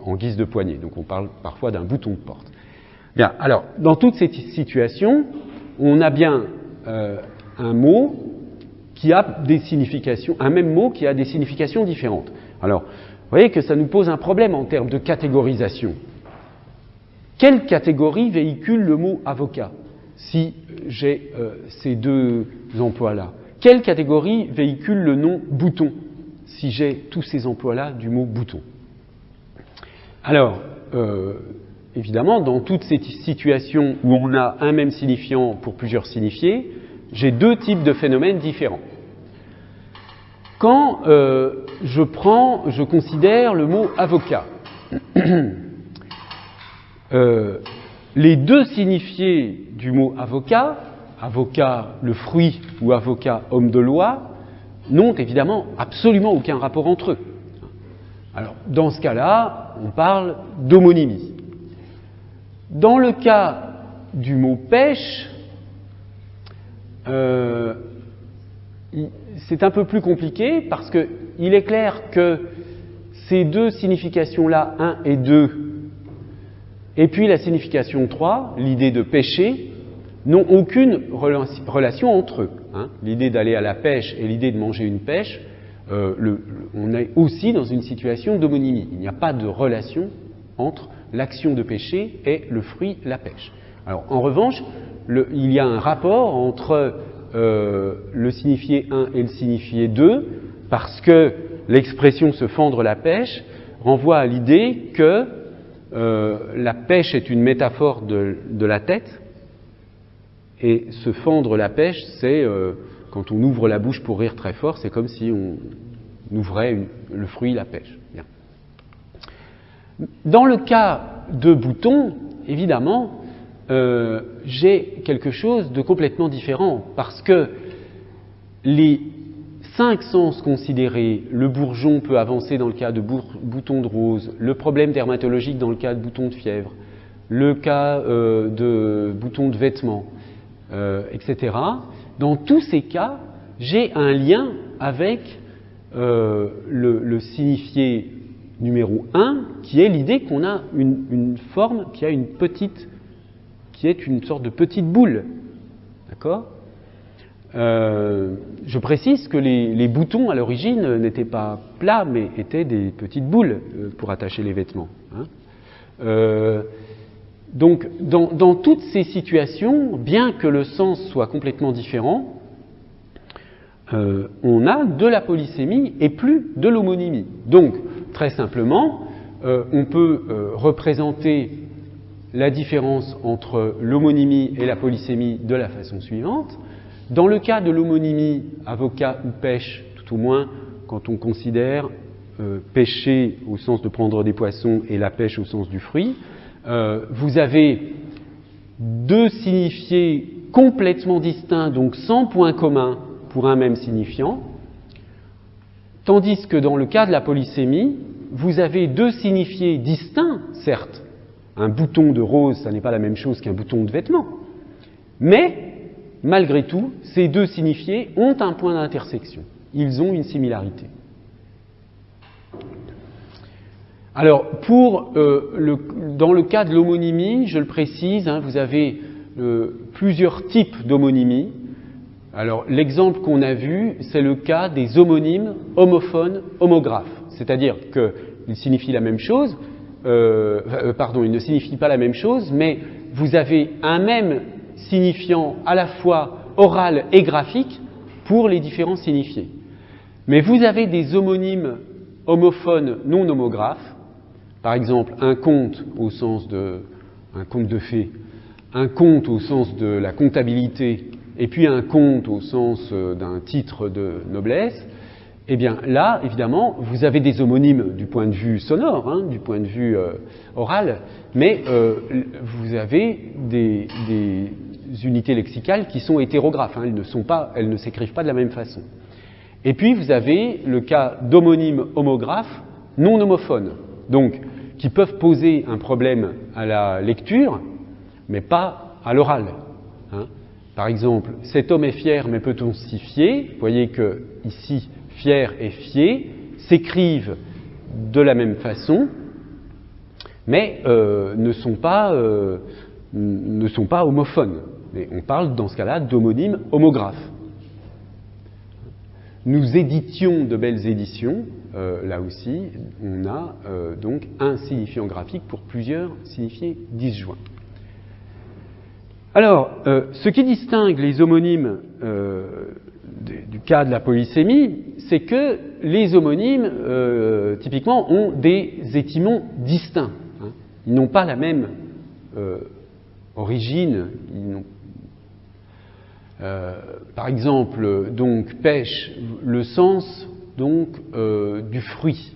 en guise de poignée. Donc on parle parfois d'un bouton de porte. Bien, alors, dans toutes ces situations, on a bien un mot qui a des significations, un même mot qui a des significations différentes. Alors, vous voyez que ça nous pose un problème en termes de catégorisation. Quelle catégorie véhicule le mot avocat si j'ai ces 2 emplois-là? Quelle catégorie véhicule le nom bouton si j'ai tous ces emplois-là du mot bouton? Alors, évidemment, dans toutes ces situations où on a un même signifiant pour plusieurs signifiés, j'ai 2 types de phénomènes différents. Quand je considère le mot avocat, les 2 signifiés du mot avocat, avocat le fruit ou avocat homme de loi, n'ont évidemment absolument aucun rapport entre eux. Alors, dans ce cas-là, on parle d'homonymie. Dans le cas du mot pêche, c'est un peu plus compliqué parce qu'il est clair que ces 2 significations-là, 1 et 2, et puis la signification 3, l'idée de pêcher, n'ont aucune relation entre eux. Hein. L'idée d'aller à la pêche et l'idée de manger une pêche, on est aussi dans une situation d'homonymie. Il n'y a pas de relation entre l'action de pêcher et le fruit, la pêche. Alors, en revanche, il y a un rapport entre le signifié 1 et le signifié 2, parce que l'expression se fendre la pêche renvoie à l'idée que la pêche est une métaphore de la tête, et se fendre la pêche, c'est quand on ouvre la bouche pour rire très fort, c'est comme si on ouvrait le fruit, la pêche. Bien. Dans le cas de bouton, évidemment, j'ai quelque chose de complètement différent, parce que les 5 sens considérés, le bourgeon peut avancer dans le cas de bouton de rose, le problème dermatologique dans le cas de bouton de fièvre, le cas de bouton de vêtement, etc. Dans tous ces cas, j'ai un lien avec le signifié numéro 1, qui est l'idée qu'on a une forme qui a qui est une sorte de petite boule. D'accord ? Je précise que les boutons à l'origine n'étaient pas plats, mais étaient des petites boules pour attacher les vêtements. Hein. Donc, dans toutes ces situations, bien que le sens soit complètement différent, on a de la polysémie et plus de l'homonymie. Donc, très simplement, on peut représenter la différence entre l'homonymie et la polysémie de la façon suivante. Dans le cas de l'homonymie, avocat ou pêche, tout au moins quand on considère pêcher au sens de prendre des poissons et la pêche au sens du fruit, vous avez 2 signifiés complètement distincts, donc sans point commun pour un même signifiant, tandis que dans le cas de la polysémie, vous avez 2 signifiés distincts, certes. Un bouton de rose, ça n'est pas la même chose qu'un bouton de vêtement, mais malgré tout, ces 2 signifiés ont un point d'intersection. Ils ont une similarité. Alors, dans le cas de l'homonymie, je le précise, hein, vous avez plusieurs types d'homonymie. Alors, l'exemple qu'on a vu, c'est le cas des homonymes homophones homographes. C'est-à-dire qu'ils signifient la même chose, ils ne signifient pas la même chose, mais vous avez un même signifiant à la fois oral et graphique pour les différents signifiés. Mais vous avez des homonymes homophones non homographes, par exemple un conte au sens de un conte de fées, un conte au sens de la comptabilité, et puis un conte au sens d'un titre de noblesse. Eh bien là, évidemment, vous avez des homonymes du point de vue sonore, hein, du point de vue oral, mais vous avez des unités lexicales qui sont hétérographes, hein, elles ne s'écrivent pas de la même façon. Et puis vous avez le cas d'homonymes homographes non homophones, donc qui peuvent poser un problème à la lecture, mais pas à l'oral. Hein. Par exemple, cet homme est fier, mais peut-on s'y fier? Vous voyez que ici, fier et fier s'écrivent de la même façon, mais ne sont pas homophones. Et on parle dans ce cas-là d'homonymes homographes. Nous éditions de belles éditions, là aussi, on a donc un signifiant graphique pour plusieurs signifiés disjoints. Alors, ce qui distingue les homonymes du cas de la polysémie, c'est que les homonymes, typiquement, ont des étymons distincts. Hein. Ils n'ont pas la même origine. Par exemple, donc pêche, le sens donc du fruit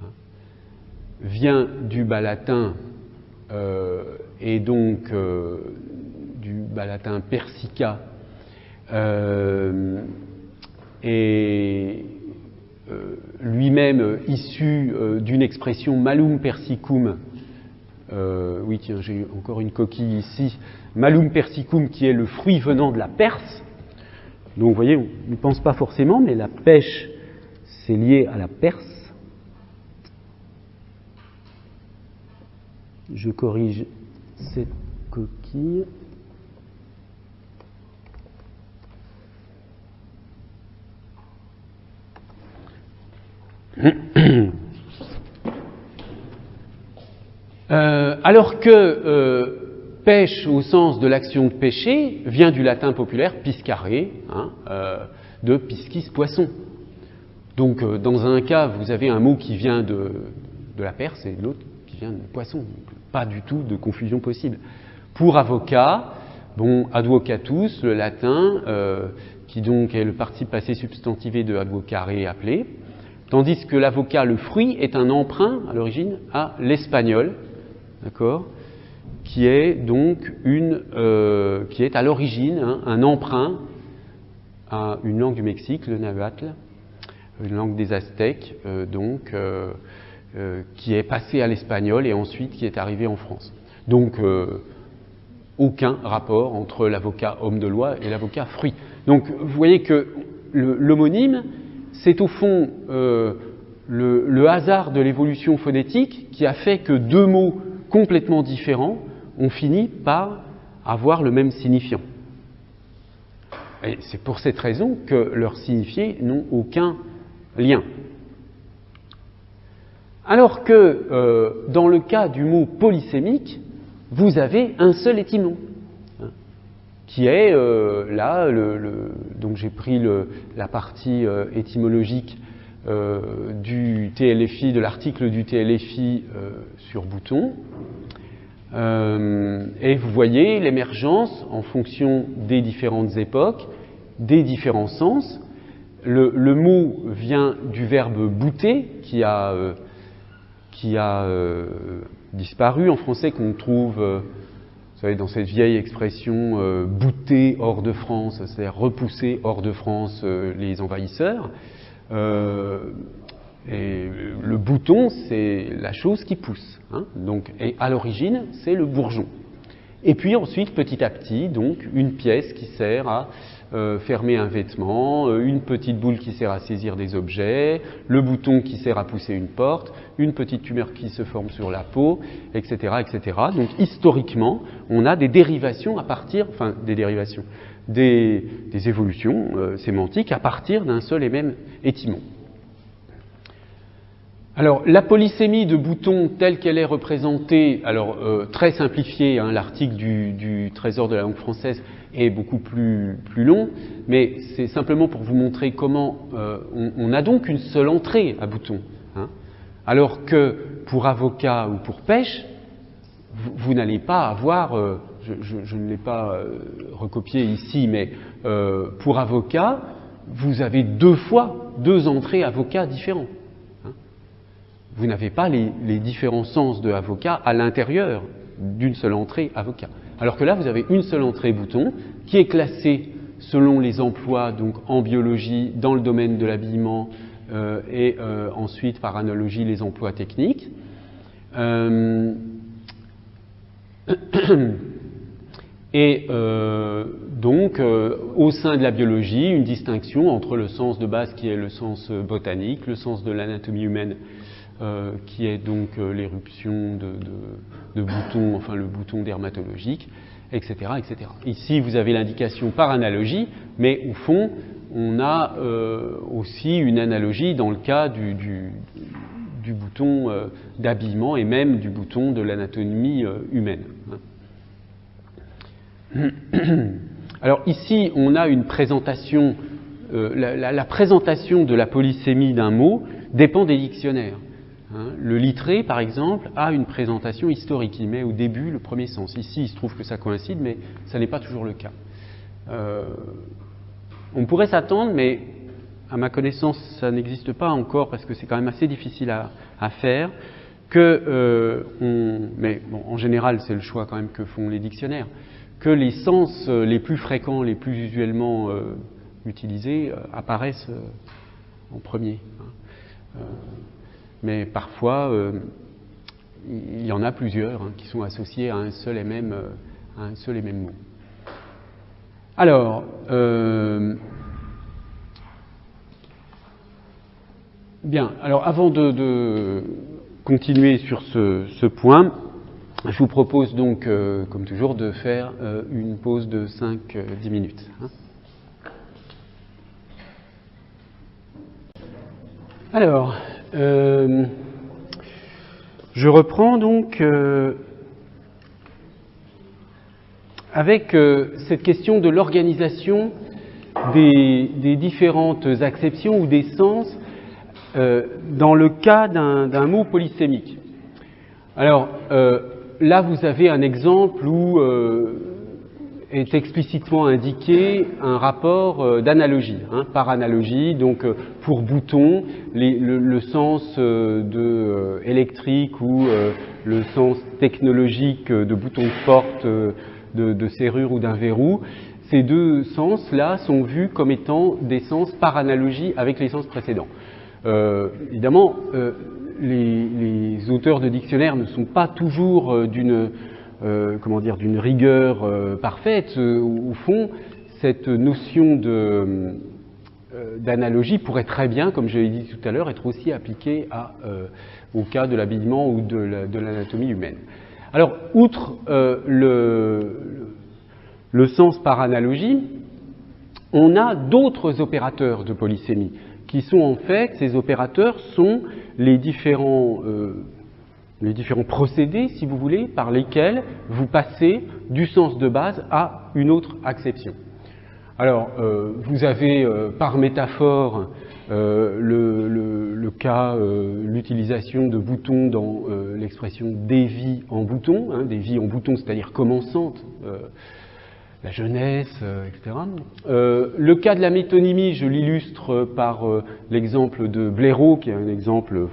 hein, vient du bas latin et donc du bas latin persica et lui-même issu d'une expression malum persicum. Oui, tiens, j'ai encore une coquille ici. Malum persicum, qui est le fruit venant de la Perse. Donc, vous voyez, on n'y pense pas forcément, mais la pêche, c'est lié à la Perse. Je corrige cette coquille. Alors que pêche au sens de l'action de pêcher vient du latin populaire piscare, hein, de piscis, poisson. Donc dans un cas, vous avez un mot qui vient de la Perse et l'autre qui vient de poisson. Donc, pas du tout de confusion possible. Pour avocat, bon, advocatus, le latin, qui donc est le participe passé substantivé de advocare appelé, tandis que l'avocat, le fruit, est un emprunt à l'origine à l'espagnol, d'accord, qui est donc qui est à l'origine un emprunt à une langue du Mexique, le nahuatl, une langue des Aztèques, qui est passée à l'espagnol et ensuite qui est arrivée en France. Donc aucun rapport entre l'avocat homme de loi et l'avocat fruit. Donc vous voyez que l'homonyme, c'est au fond le hasard de l'évolution phonétique qui a fait que deux mots complètement différents ont fini par avoir le même signifiant. Et c'est pour cette raison que leurs signifiés n'ont aucun lien. Alors que dans le cas du mot polysémique, vous avez un seul étymon, hein, qui est là, donc j'ai pris la partie étymologique du TLFI, de l'article du TLFI sur Bouton. Et vous voyez l'émergence en fonction des différentes époques, des différents sens. Le mot vient du verbe bouter qui a disparu en français, qu'on trouve, vous savez, dans cette vieille expression bouter hors de France, c'est-à-dire repousser hors de France les envahisseurs. Et le bouton, c'est la chose qui pousse, hein, donc, et à l'origine, c'est le bourgeon. Et puis ensuite, petit à petit, donc, une pièce qui sert à fermer un vêtement, une petite boule qui sert à saisir des objets, le bouton qui sert à pousser une porte, une petite tumeur qui se forme sur la peau, etc., etc. Donc historiquement, on a des dérivations à partir, enfin des dérivations, des évolutions sémantiques à partir d'un seul et même étymon. Alors, la polysémie de boutons telle qu'elle est représentée, alors très simplifiée, hein, l'article du Trésor de la langue française est beaucoup plus long, mais c'est simplement pour vous montrer comment on a donc une seule entrée à bouton. Hein, alors que pour avocat ou pour pêche, vous n'allez pas avoir, je ne l'ai pas recopié ici, mais pour avocat, vous avez deux entrées avocat différents. Vous n'avez pas les différents sens de avocat à l'intérieur d'une seule entrée avocat. Alors que là, vous avez une seule entrée bouton qui est classée selon les emplois, donc en biologie, dans le domaine de l'habillement et ensuite par analogie les emplois techniques. Et donc, au sein de la biologie, une distinction entre le sens de base qui est le sens botanique, le sens de l'anatomie humaine qui est donc l'éruption de boutons, enfin le bouton dermatologique, etc., etc. Ici, vous avez l'indication par analogie, mais au fond, on a aussi une analogie dans le cas du bouton d'habillement et même du bouton de l'anatomie humaine. Alors ici, on a une présentation, la présentation de la polysémie d'un mot dépend des dictionnaires. Le Littré, par exemple, a une présentation historique. Il met au début le premier sens. Ici, il se trouve que ça coïncide, mais ça n'est pas toujours le cas. On pourrait s'attendre, mais à ma connaissance, ça n'existe pas encore parce que c'est quand même assez difficile à faire, mais bon, en général, c'est le choix quand même que font les dictionnaires, que les sens les plus fréquents, les plus usuellement utilisés apparaissent en premier. Mais parfois, il y en a plusieurs qui sont associés à un seul et même mot. Alors, bien. Alors, avant de continuer sur ce point, je vous propose donc, comme toujours, de faire une pause de 5-10 minutes. Alors, je reprends donc avec cette question de l'organisation des différentes acceptions ou des sens dans le cas d'un mot polysémique. Alors, là, vous avez un exemple où est explicitement indiqué un rapport d'analogie, par analogie, donc pour bouton, le sens électrique ou le sens technologique de bouton de porte, de serrure ou d'un verrou, ces deux sens-là sont vus comme étant des sens par analogie avec les sens précédents. Évidemment, les auteurs de dictionnaires ne sont pas toujours d'une rigueur parfaite. Au fond, cette notion d'analogie pourrait très bien, comme je l'ai dit tout à l'heure, être aussi appliquée au cas de l'habillement ou de l'anatomie humaine. Alors, outre le sens par analogie, on a d'autres opérateurs de polysémie, qui sont en fait, ces opérateurs sont les différents procédés, si vous voulez, par lesquels vous passez du sens de base à une autre acception. Alors, vous avez par métaphore le cas, l'utilisation de boutons dans l'expression des vies en bouton, des vies en bouton, c'est-à-dire commençantes, la jeunesse, etc. Le cas de la métonymie, je l'illustre par l'exemple de Blaireau, qui est un exemple,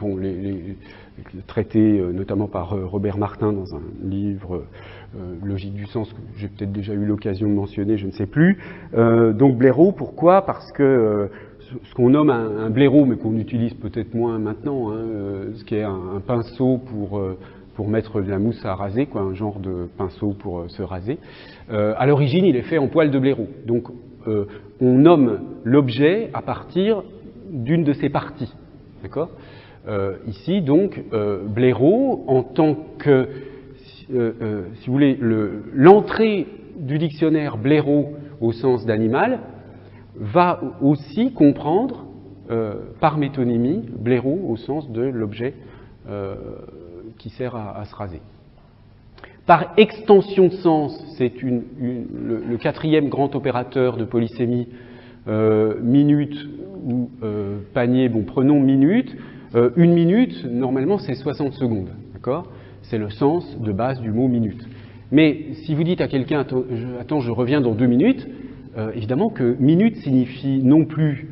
traité notamment par Robert Martin dans un livre Logique du sens, que j'ai peut-être déjà eu l'occasion de mentionner, je ne sais plus. Donc Blaireau, pourquoi ? Parce que ce qu'on nomme un blaireau, mais qu'on utilise peut-être moins maintenant, ce qui est un pinceau pour mettre de la mousse à raser, un genre de pinceau pour se raser. À l'origine, il est fait en poil de blaireau. Donc, on nomme l'objet à partir d'une de ses parties. D'accord ? Ici, donc, blaireau, en tant que, si vous voulez, l'entrée du dictionnaire blaireau au sens d'animal va aussi comprendre, par métonymie, blaireau au sens de l'objet qui sert à se raser. Par extension de sens, c'est le quatrième grand opérateur de polysémie, minute ou panier. Bon, prenons minute. Une minute, normalement, c'est 60 secondes. D'accord ? C'est le sens de base du mot minute. Mais si vous dites à quelqu'un « Attends, je reviens dans 2 minutes », évidemment que minute signifie non plus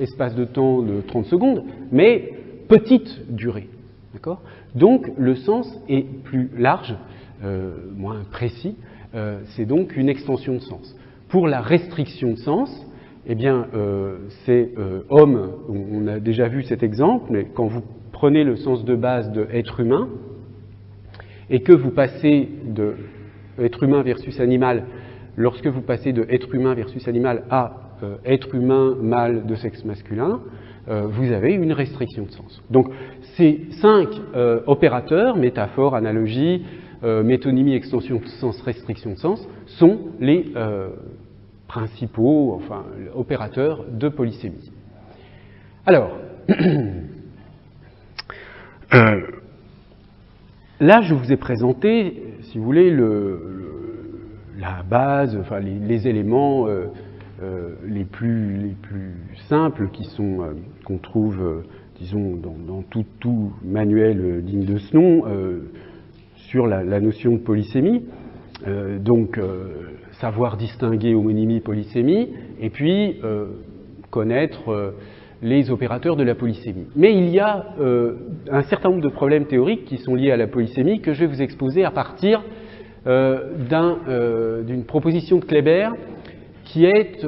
espace de temps de 30 secondes, mais petite durée. D'accord ? Donc, le sens est plus large, moins précis, c'est donc une extension de sens. Pour la restriction de sens, eh bien, c'est homme, on a déjà vu cet exemple, mais quand vous prenez le sens de base de être humain, et que vous passez de être humain versus animal, lorsque vous passez de être humain versus animal à être humain mâle de sexe masculin, vous avez une restriction de sens. Donc, ces 5 opérateurs, métaphore, analogie, métonymie, extension de sens, restriction de sens, sont les principaux, enfin, opérateurs de polysémie. Alors, là, je vous ai présenté, si vous voulez, la base, enfin, les éléments les plus simples qu'on trouve, disons, dans tout manuel digne de ce nom, sur la notion de polysémie. Donc, savoir distinguer homonymie, polysémie, et puis connaître les opérateurs de la polysémie. Mais il y a un certain nombre de problèmes théoriques qui sont liés à la polysémie que je vais vous exposer à partir d'une proposition de Kléber qui est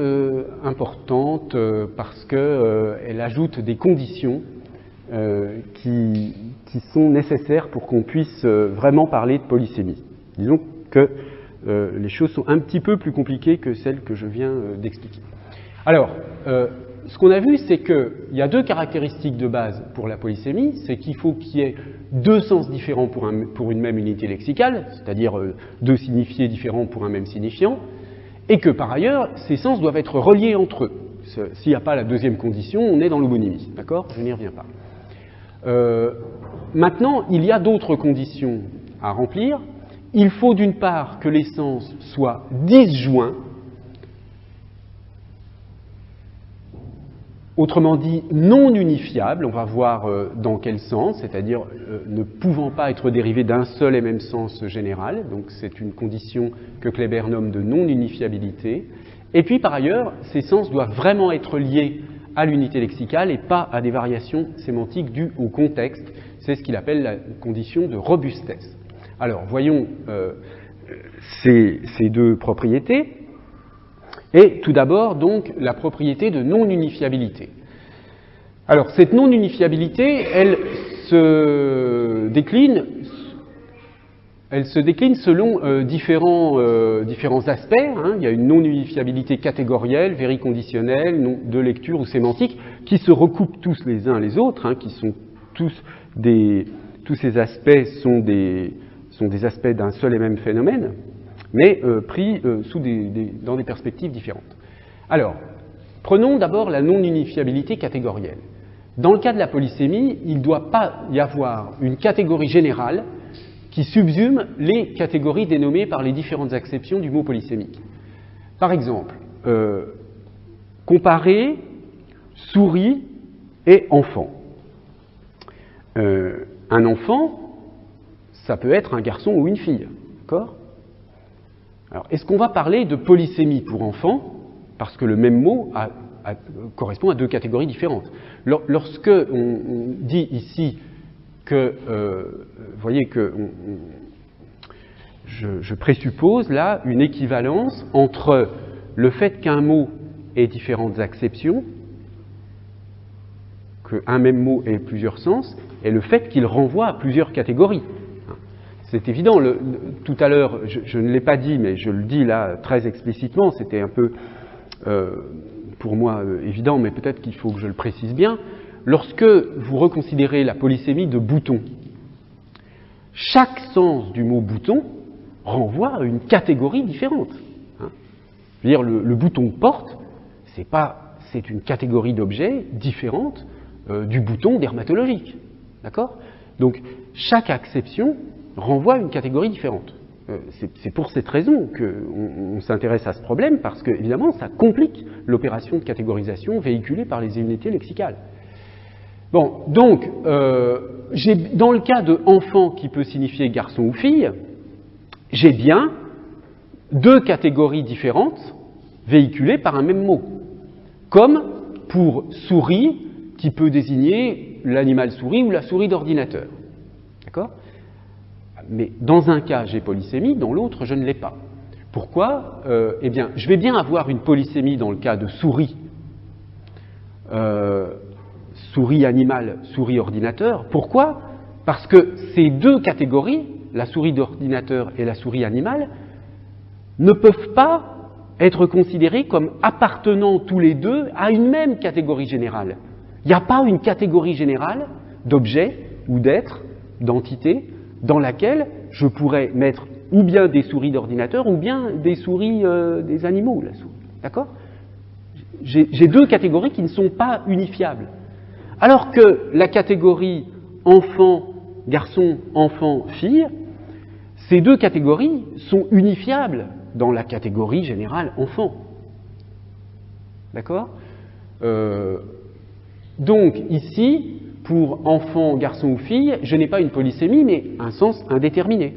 importante parce qu'elle ajoute des conditions qui sont nécessaires pour qu'on puisse vraiment parler de polysémie. Disons que les choses sont un petit peu plus compliquées que celles que je viens d'expliquer. Alors, ce qu'on a vu, c'est qu'il y a 2 caractéristiques de base pour la polysémie, c'est qu'il faut qu'il y ait 2 sens différents pour une même unité lexicale, c'est-à-dire 2 signifiés différents pour un même signifiant, et que par ailleurs, ces sens doivent être reliés entre eux. S'il n'y a pas la deuxième condition, on est dans l'homonymie, d'accord ? Je n'y reviens pas. Maintenant, il y a d'autres conditions à remplir. Il faut d'une part que les sens soient disjoints, autrement dit non unifiables, on va voir dans quel sens, c'est-à-dire ne pouvant pas être dérivés d'un seul et même sens général, donc c'est une condition que Kléber nomme de non-unifiabilité. Et puis par ailleurs, ces sens doivent vraiment être liés à l'unité lexicale et pas à des variations sémantiques dues au contexte, c'est ce qu'il appelle la condition de robustesse. Alors, voyons ces 2 propriétés. Et tout d'abord, donc, la propriété de non-unifiabilité. Alors, cette non-unifiabilité, elle se décline selon différents aspects. Hein. Il y a une non-unifiabilité catégorielle, vériconditionnelle, de lecture ou sémantique, qui se recoupent tous les uns les autres, hein, qui sont tous tous ces aspects sont des aspects d'un seul et même phénomène, mais pris dans des perspectives différentes. Alors, prenons d'abord la non-unifiabilité catégorielle. Dans le cas de la polysémie, il ne doit pas y avoir une catégorie générale qui subsume les catégories dénommées par les différentes acceptions du mot polysémique. Par exemple, comparer souris et enfant. Un enfant, ça peut être un garçon ou une fille, d'accord ? Alors, est-ce qu'on va parler de polysémie pour enfant, parce que le même mot correspond à 2 catégories différentes. Lorsque on dit ici que, vous voyez que je présuppose là une équivalence entre le fait qu'un mot ait différentes acceptions, qu'un même mot ait plusieurs sens, et le fait qu'il renvoie à plusieurs catégories. c'est évident. Tout à l'heure, je ne l'ai pas dit, mais je le dis là très explicitement, c'était un peu, pour moi, évident, mais peut-être qu'il faut que je le précise bien. Lorsque vous reconsidérez la polysémie de bouton, chaque sens du mot bouton renvoie à une catégorie différente. Hein. Je veux dire, le bouton porte, c'est une catégorie d'objets différente du bouton dermatologique. D'accord ? Donc, chaque acception renvoie à une catégorie différente. C'est pour cette raison qu'on s'intéresse à ce problème, parce que, évidemment, ça complique l'opération de catégorisation véhiculée par les unités lexicales. Bon, donc, dans le cas de enfant qui peut signifier garçon ou fille, j'ai bien deux catégories différentes véhiculées par un même mot. Comme pour souris, qui peut désigner l'animal souris ou la souris d'ordinateur. D'accord ? Mais dans un cas, j'ai polysémie, dans l'autre, je ne l'ai pas. Pourquoi ? Eh bien, je vais bien avoir une polysémie dans le cas de souris, souris animale, souris ordinateur. Pourquoi ? Parce que ces deux catégories, la souris d'ordinateur et la souris animale, ne peuvent pas être considérées comme appartenant tous les deux à une même catégorie générale. Il n'y a pas une catégorie générale d'objets ou d'êtres, d'entités, dans laquelle je pourrais mettre ou bien des souris d'ordinateur ou bien des souris des animaux. D'accord ? J'ai deux catégories qui ne sont pas unifiables. Alors que la catégorie enfant, garçon, enfant, fille, ces deux catégories sont unifiables dans la catégorie générale enfant. D'accord ? Donc ici, pour enfant, garçon ou fille, je n'ai pas une polysémie, mais un sens indéterminé.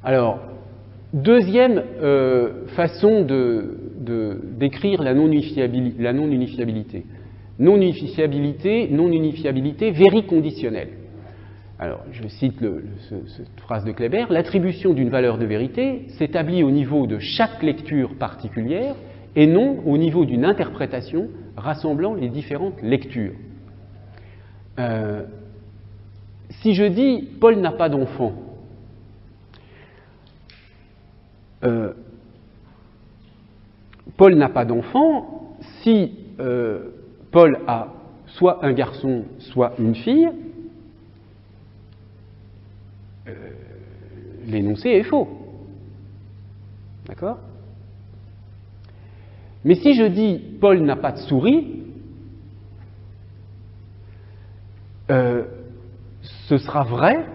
Alors, deuxième façon d'écrire la non-unifiabilité. Non-unifiabilité vériconditionnelle. Alors, je cite cette phrase de Kléber, l'attribution d'une valeur de vérité s'établit au niveau de chaque lecture particulière et non au niveau d'une interprétation rassemblant les différentes lectures. Si je dis « Paul n'a pas d'enfant », Paul n'a pas d'enfant, si Paul a soit un garçon, soit une fille, l'énoncé est faux. D'accord ? Mais si je dis « Paul n'a pas de souris », ce sera vrai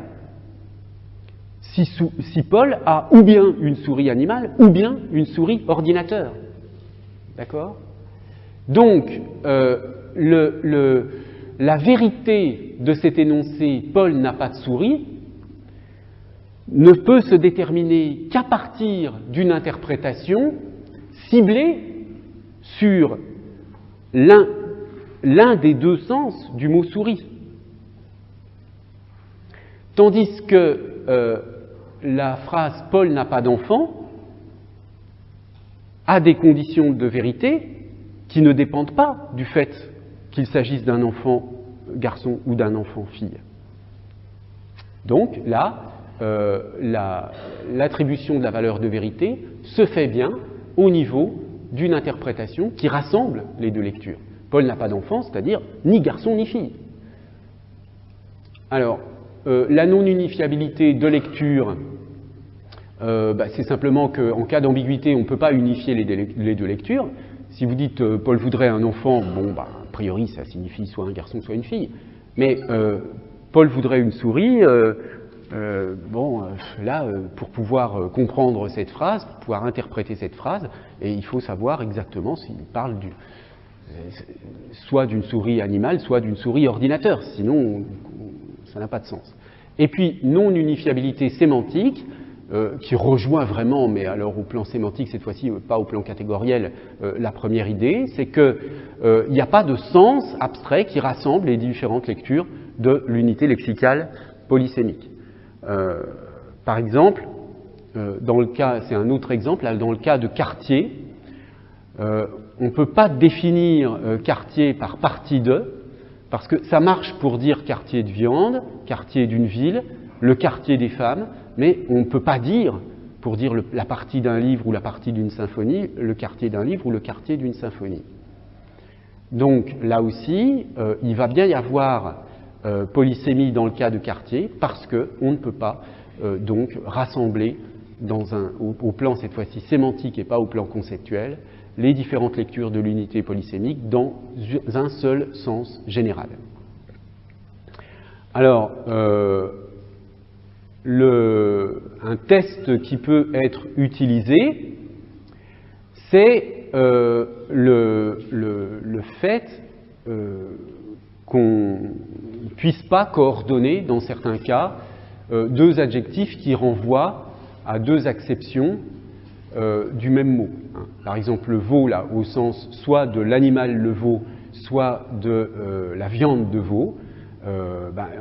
si Paul a ou bien une souris animale ou bien une souris ordinateur. D'accord ? Donc, la vérité de cet énoncé « Paul n'a pas de souris » ne peut se déterminer qu'à partir d'une interprétation ciblée sur l'un des deux sens du mot souris. Tandis que la phrase « Paul n'a pas d'enfant » a des conditions de vérité qui ne dépendent pas du fait qu'il s'agisse d'un enfant garçon ou d'un enfant fille. Donc là, l'attribution de la valeur de vérité se fait bien au niveau d'une interprétation qui rassemble les deux lectures. Paul n'a pas d'enfant, c'est-à-dire ni garçon ni fille. Alors, la non-unifiabilité de lecture, c'est simplement qu'en cas d'ambiguïté, on ne peut pas unifier les deux lectures. Si vous dites Paul voudrait un enfant, bon, a priori, ça signifie soit un garçon, soit une fille. Mais Paul voudrait une souris, pour pouvoir comprendre cette phrase, pour pouvoir interpréter cette phrase, et il faut savoir exactement s'il parle soit d'une souris animale, soit d'une souris ordinateur. Sinon, ça n'a pas de sens. Et puis, non-unifiabilité sémantique, qui rejoint vraiment, mais alors au plan sémantique cette fois-ci, pas au plan catégoriel, la première idée, c'est qu'il n'y a pas de sens abstrait qui rassemble les différentes lectures de l'unité lexicale polysémique. Par exemple, dans le cas, c'est un autre exemple, là, dans le cas de quartier, on ne peut pas définir quartier par partie de, parce que ça marche pour dire quartier de viande, quartier d'une ville, le quartier des femmes, mais on ne peut pas dire, pour dire la partie d'un livre ou la partie d'une symphonie, le quartier d'un livre ou le quartier d'une symphonie. Donc là aussi, il va bien y avoir polysémie dans le cas de quartier, parce qu'on ne peut pas donc rassembler au plan cette fois-ci sémantique et pas au plan conceptuel, les différentes lectures de l'unité polysémique dans un seul sens général. Alors, un test qui peut être utilisé, c'est le fait qu'on ne puisse pas coordonner, dans certains cas, deux adjectifs qui renvoient à deux acceptions du même mot. Par exemple, le veau, là, au sens soit de l'animal le veau, soit de la viande de veau.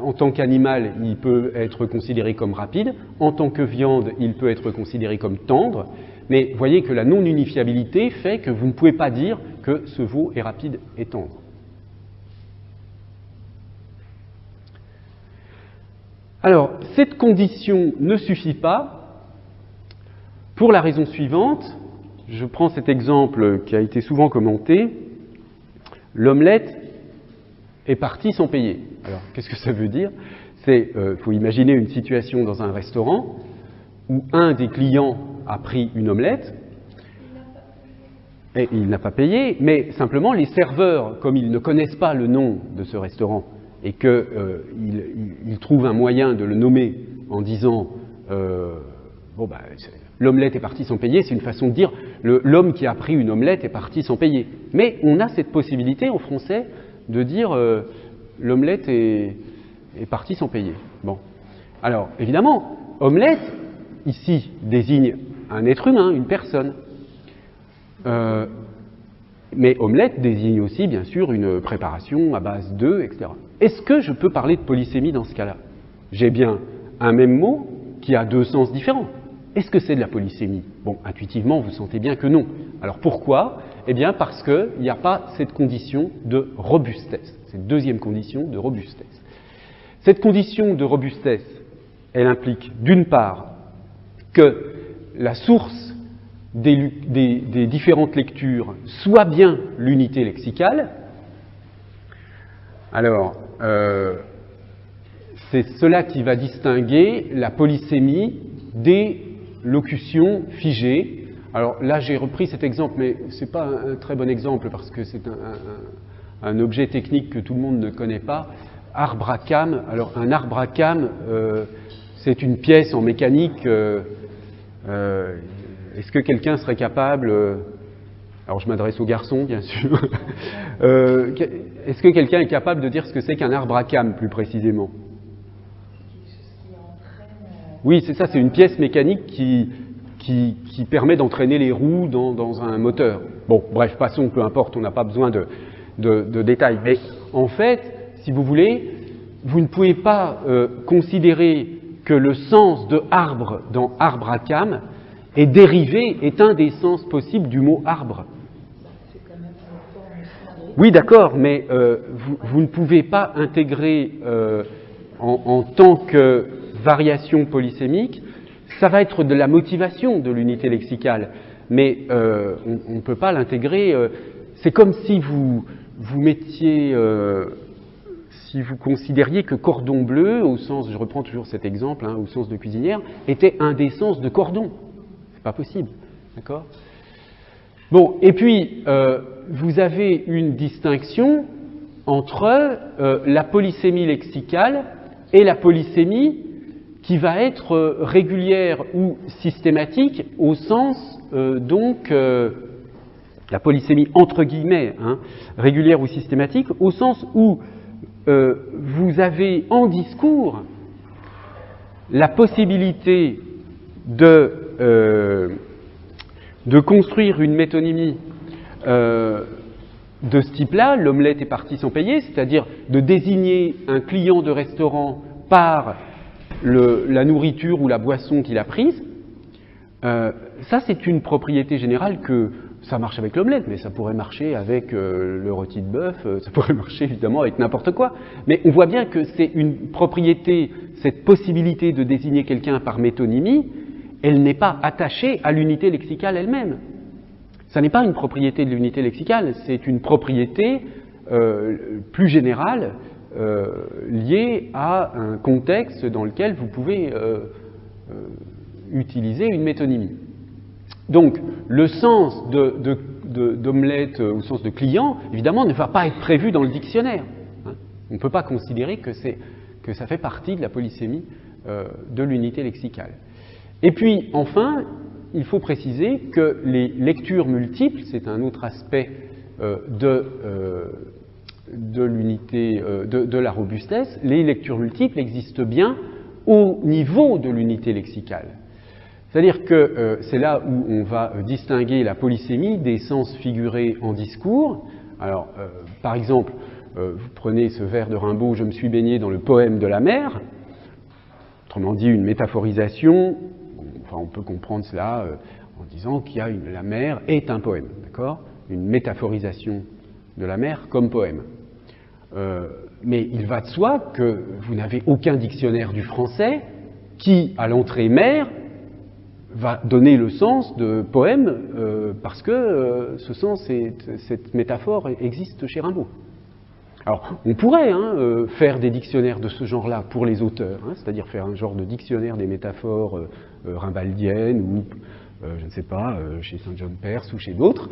En tant qu'animal, il peut être considéré comme rapide. En tant que viande, il peut être considéré comme tendre. Mais voyez que la non-unifiabilité fait que vous ne pouvez pas dire que ce veau est rapide et tendre. Alors, cette condition ne suffit pas pour la raison suivante. Je prends cet exemple qui a été souvent commenté. L'omelette est partie sans payer. Alors, qu'est-ce que ça veut dire? C'est, faut imaginer une situation dans un restaurant où un des clients a pris une omelette et il n'a pas payé, mais simplement les serveurs, comme ils ne connaissent pas le nom de ce restaurant et qu'ils trouvent un moyen de le nommer en disant l'omelette est partie sans payer, c'est une façon de dire l'homme qui a pris une omelette est parti sans payer. Mais on a cette possibilité en français de dire l'omelette est partie sans payer. Bon. Alors, évidemment, omelette, ici, désigne un être humain, une personne. Mais omelette désigne aussi, bien sûr, une préparation à base d'œufs, etc. Est-ce que je peux parler de polysémie dans ce cas-là? J'ai bien un même mot qui a deux sens différents. Est-ce que c'est de la polysémie? Bon, intuitivement, vous sentez bien que non. Alors pourquoi? Eh bien, parce qu'il n'y a pas cette condition de robustesse, cette deuxième condition de robustesse. Cette condition de robustesse, elle implique, d'une part, que la source des différentes lectures soit bien l'unité lexicale. Alors, c'est cela qui va distinguer la polysémie des locutions figées. Alors là, j'ai repris cet exemple, mais ce n'est pas un très bon exemple parce que c'est un objet technique que tout le monde ne connaît pas. Arbre à cames. Alors, un arbre à cames, c'est une pièce en mécanique. Est-ce que quelqu'un serait capable, alors je m'adresse aux garçons bien sûr, est-ce que quelqu'un est capable de dire ce que c'est qu'un arbre à cames plus précisément? Oui, c'est ça, c'est une pièce mécanique qui permet d'entraîner les roues dans un moteur. Bon, bref, passons, peu importe, on n'a pas besoin de détails. Mais en fait, si vous voulez, vous ne pouvez pas considérer que le sens de arbre dans arbre à cames est dérivé, est un des sens possibles du mot arbre. C'est quand même une forme standard. Oui, d'accord, mais vous ne pouvez pas intégrer en tant que variation polysémique, ça va être de la motivation de l'unité lexicale, mais on ne peut pas l'intégrer. C'est comme si vous mettiez, si vous considériez que cordon bleu, au sens, je reprends toujours cet exemple, au sens de cuisinière, était un des sens de cordon. C'est pas possible, d'accord? Bon, et puis vous avez une distinction entre la polysémie lexicale et la polysémie qui va être régulière ou systématique au sens la polysémie entre guillemets, régulière ou systématique, au sens où vous avez en discours la possibilité de construire une métonymie de ce type-là, l'omelette est partie sans payer, c'est-à-dire de désigner un client de restaurant par la nourriture ou la boisson qu'il a prise. Ça, c'est une propriété générale que ça marche avec l'omelette, mais ça pourrait marcher avec le rôti de bœuf, ça pourrait marcher évidemment avec n'importe quoi. Mais on voit bien que c'est une propriété, cette possibilité de désigner quelqu'un par métonymie, elle n'est pas attachée à l'unité lexicale elle-même. Ça n'est pas une propriété de l'unité lexicale, c'est une propriété plus générale liée à un contexte dans lequel vous pouvez utiliser une métonymie. Donc, le sens d'omelette au sens de client, évidemment, ne va pas être prévu dans le dictionnaire. On ne peut pas considérer que ça fait partie de la polysémie de l'unité lexicale. Et puis, enfin, il faut préciser que les lectures multiples, c'est un autre aspect de l'unité, de la robustesse, les lectures multiples existent bien au niveau de l'unité lexicale. C'est-à-dire que c'est là où on va distinguer la polysémie des sens figurés en discours. Alors, par exemple, vous prenez ce vers de Rimbaud « Je me suis baigné dans le poème de la mer », autrement dit une métaphorisation. Enfin, on peut comprendre cela en disant qu'il y a la mer est un poème, d'accord ? Une métaphorisation de la mer comme poème. Mais il va de soi que vous n'avez aucun dictionnaire du français qui, à l'entrée mer, va donner le sens de poème parce que ce sens, cette métaphore existe chez Rimbaud. Alors, on pourrait faire des dictionnaires de ce genre-là pour les auteurs, c'est-à-dire faire un genre de dictionnaire des métaphores rimbaldiennes ou, je ne sais pas, chez Saint-John Perse ou chez d'autres,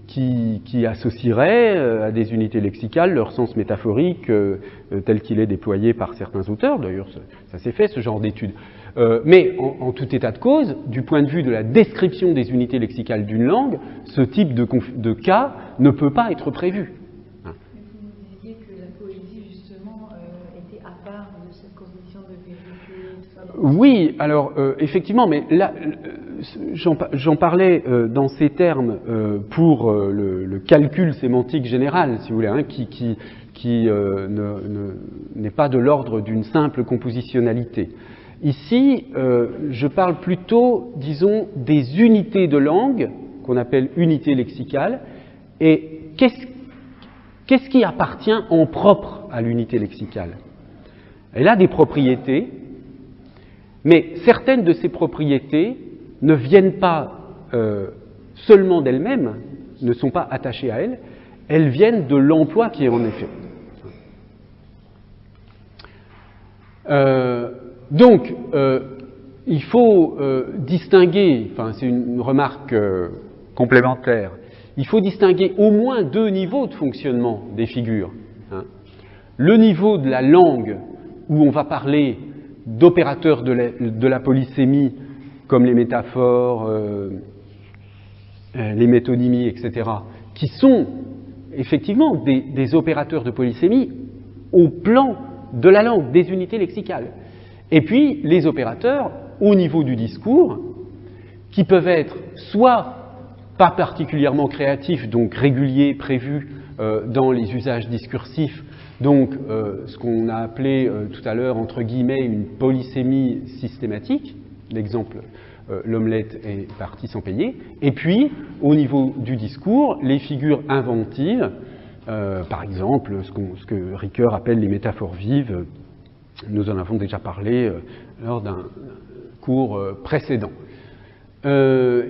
qui associeraient à des unités lexicales leur sens métaphorique tel qu'il est déployé par certains auteurs. D'ailleurs, ça s'est fait, ce genre d'études. Mais en tout état de cause, du point de vue de la description des unités lexicales d'une langue, ce type de cas ne peut pas être prévu. Mais vous nous disiez que la poésie, justement, était à part de cette condition de vérité. Oui, alors effectivement, mais là, j'en parlais dans ces termes pour le calcul sémantique général, si vous voulez, qui n'est pas de l'ordre d'une simple compositionnalité. Ici, je parle plutôt, disons, des unités de langue, qu'on appelle unités lexicales, et qu'est-ce qui appartient en propre à l'unité lexicale? Elle a des propriétés, mais certaines de ces propriétés ne viennent pas seulement d'elles-mêmes, ne sont pas attachées à elles, elles viennent de l'emploi qui est en effet. Donc, il faut distinguer, enfin c'est une remarque complémentaire, il faut distinguer au moins deux niveaux de fonctionnement des figures. Le niveau de la langue, où on va parler d'opérateurs de la polysémie, comme les métaphores, les métonymies, etc., qui sont effectivement des opérateurs de polysémie au plan de la langue, des unités lexicales. Et puis, les opérateurs au niveau du discours, qui peuvent être soit pas particulièrement créatifs, donc réguliers, prévus dans les usages discursifs, donc ce qu'on a appelé tout à l'heure, entre guillemets, une polysémie systématique, l'exemple l'omelette est partie sans payer, et puis, au niveau du discours, les figures inventives, par exemple, ce que Ricoeur appelle les métaphores vives. Nous en avons déjà parlé lors d'un cours précédent. Il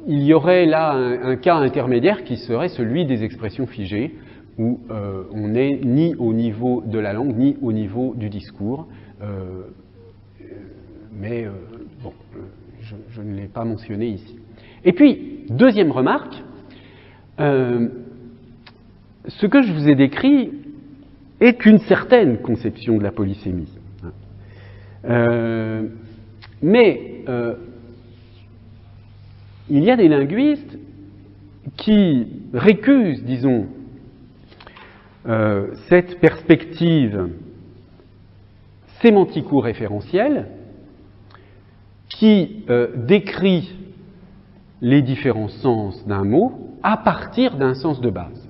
y aurait là un cas intermédiaire qui serait celui des expressions figées, où on n'est ni au niveau de la langue, ni au niveau du discours. Mais bon, je ne l'ai pas mentionné ici. Et puis, deuxième remarque, ce que je vous ai décrit est une certaine conception de la polysémie. Mais il y a des linguistes qui récusent, disons, cette perspective sémantico-référentielle qui décrit les différents sens d'un mot à partir d'un sens de base.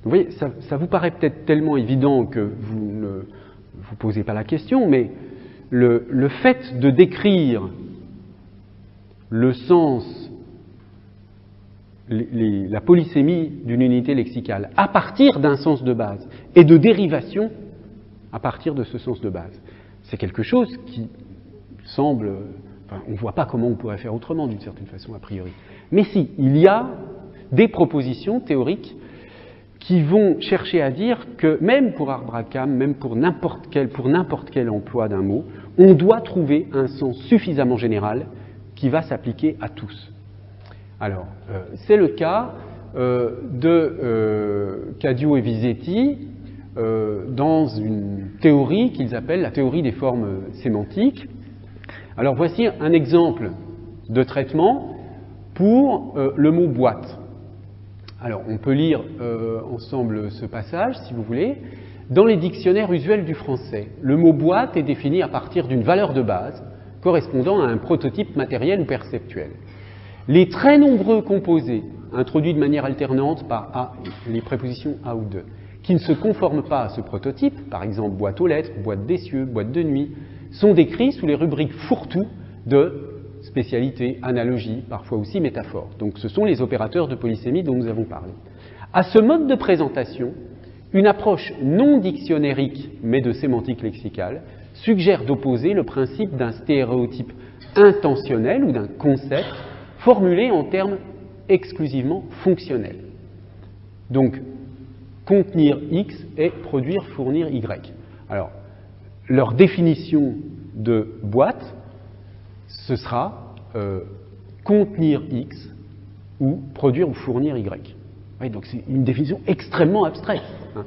Vous voyez, ça vous paraît peut-être tellement évident que vous ne vous posez pas la question, mais le fait de décrire le sens, la polysémie d'une unité lexicale à partir d'un sens de base et de dérivation à partir de ce sens de base. C'est quelque chose qui semble... Enfin, on ne voit pas comment on pourrait faire autrement d'une certaine façon a priori. Mais si, il y a des propositions théoriques qui vont chercher à dire que même pour Arbracam, même pour n'importe quel emploi d'un mot, on doit trouver un sens suffisamment général qui va s'appliquer à tous. Alors, c'est le cas de Cadio et Visetti dans une théorie qu'ils appellent la théorie des formes sémantiques. Alors, voici un exemple de traitement pour le mot boîte. Alors, on peut lire ensemble ce passage, si vous voulez. Dans les dictionnaires usuels du français, le mot boîte est défini à partir d'une valeur de base correspondant à un prototype matériel ou perceptuel. Les très nombreux composés, introduits de manière alternante par a, les prépositions a ou de, qui ne se conforment pas à ce prototype, par exemple boîte aux lettres, boîte d'essieu, boîte de nuit, sont décrits sous les rubriques fourre-tout de spécialité, analogie, parfois aussi métaphore. Donc ce sont les opérateurs de polysémie dont nous avons parlé. À ce mode de présentation, une approche non dictionnérique, mais de sémantique lexicale, suggère d'opposer le principe d'un stéréotype intentionnel ou d'un concept formulé en termes exclusivement fonctionnels. Donc, contenir X et produire, fournir Y. Alors, leur définition de boîte, ce sera contenir X ou produire ou fournir Y. Oui, donc c'est une définition extrêmement abstraite. Hein.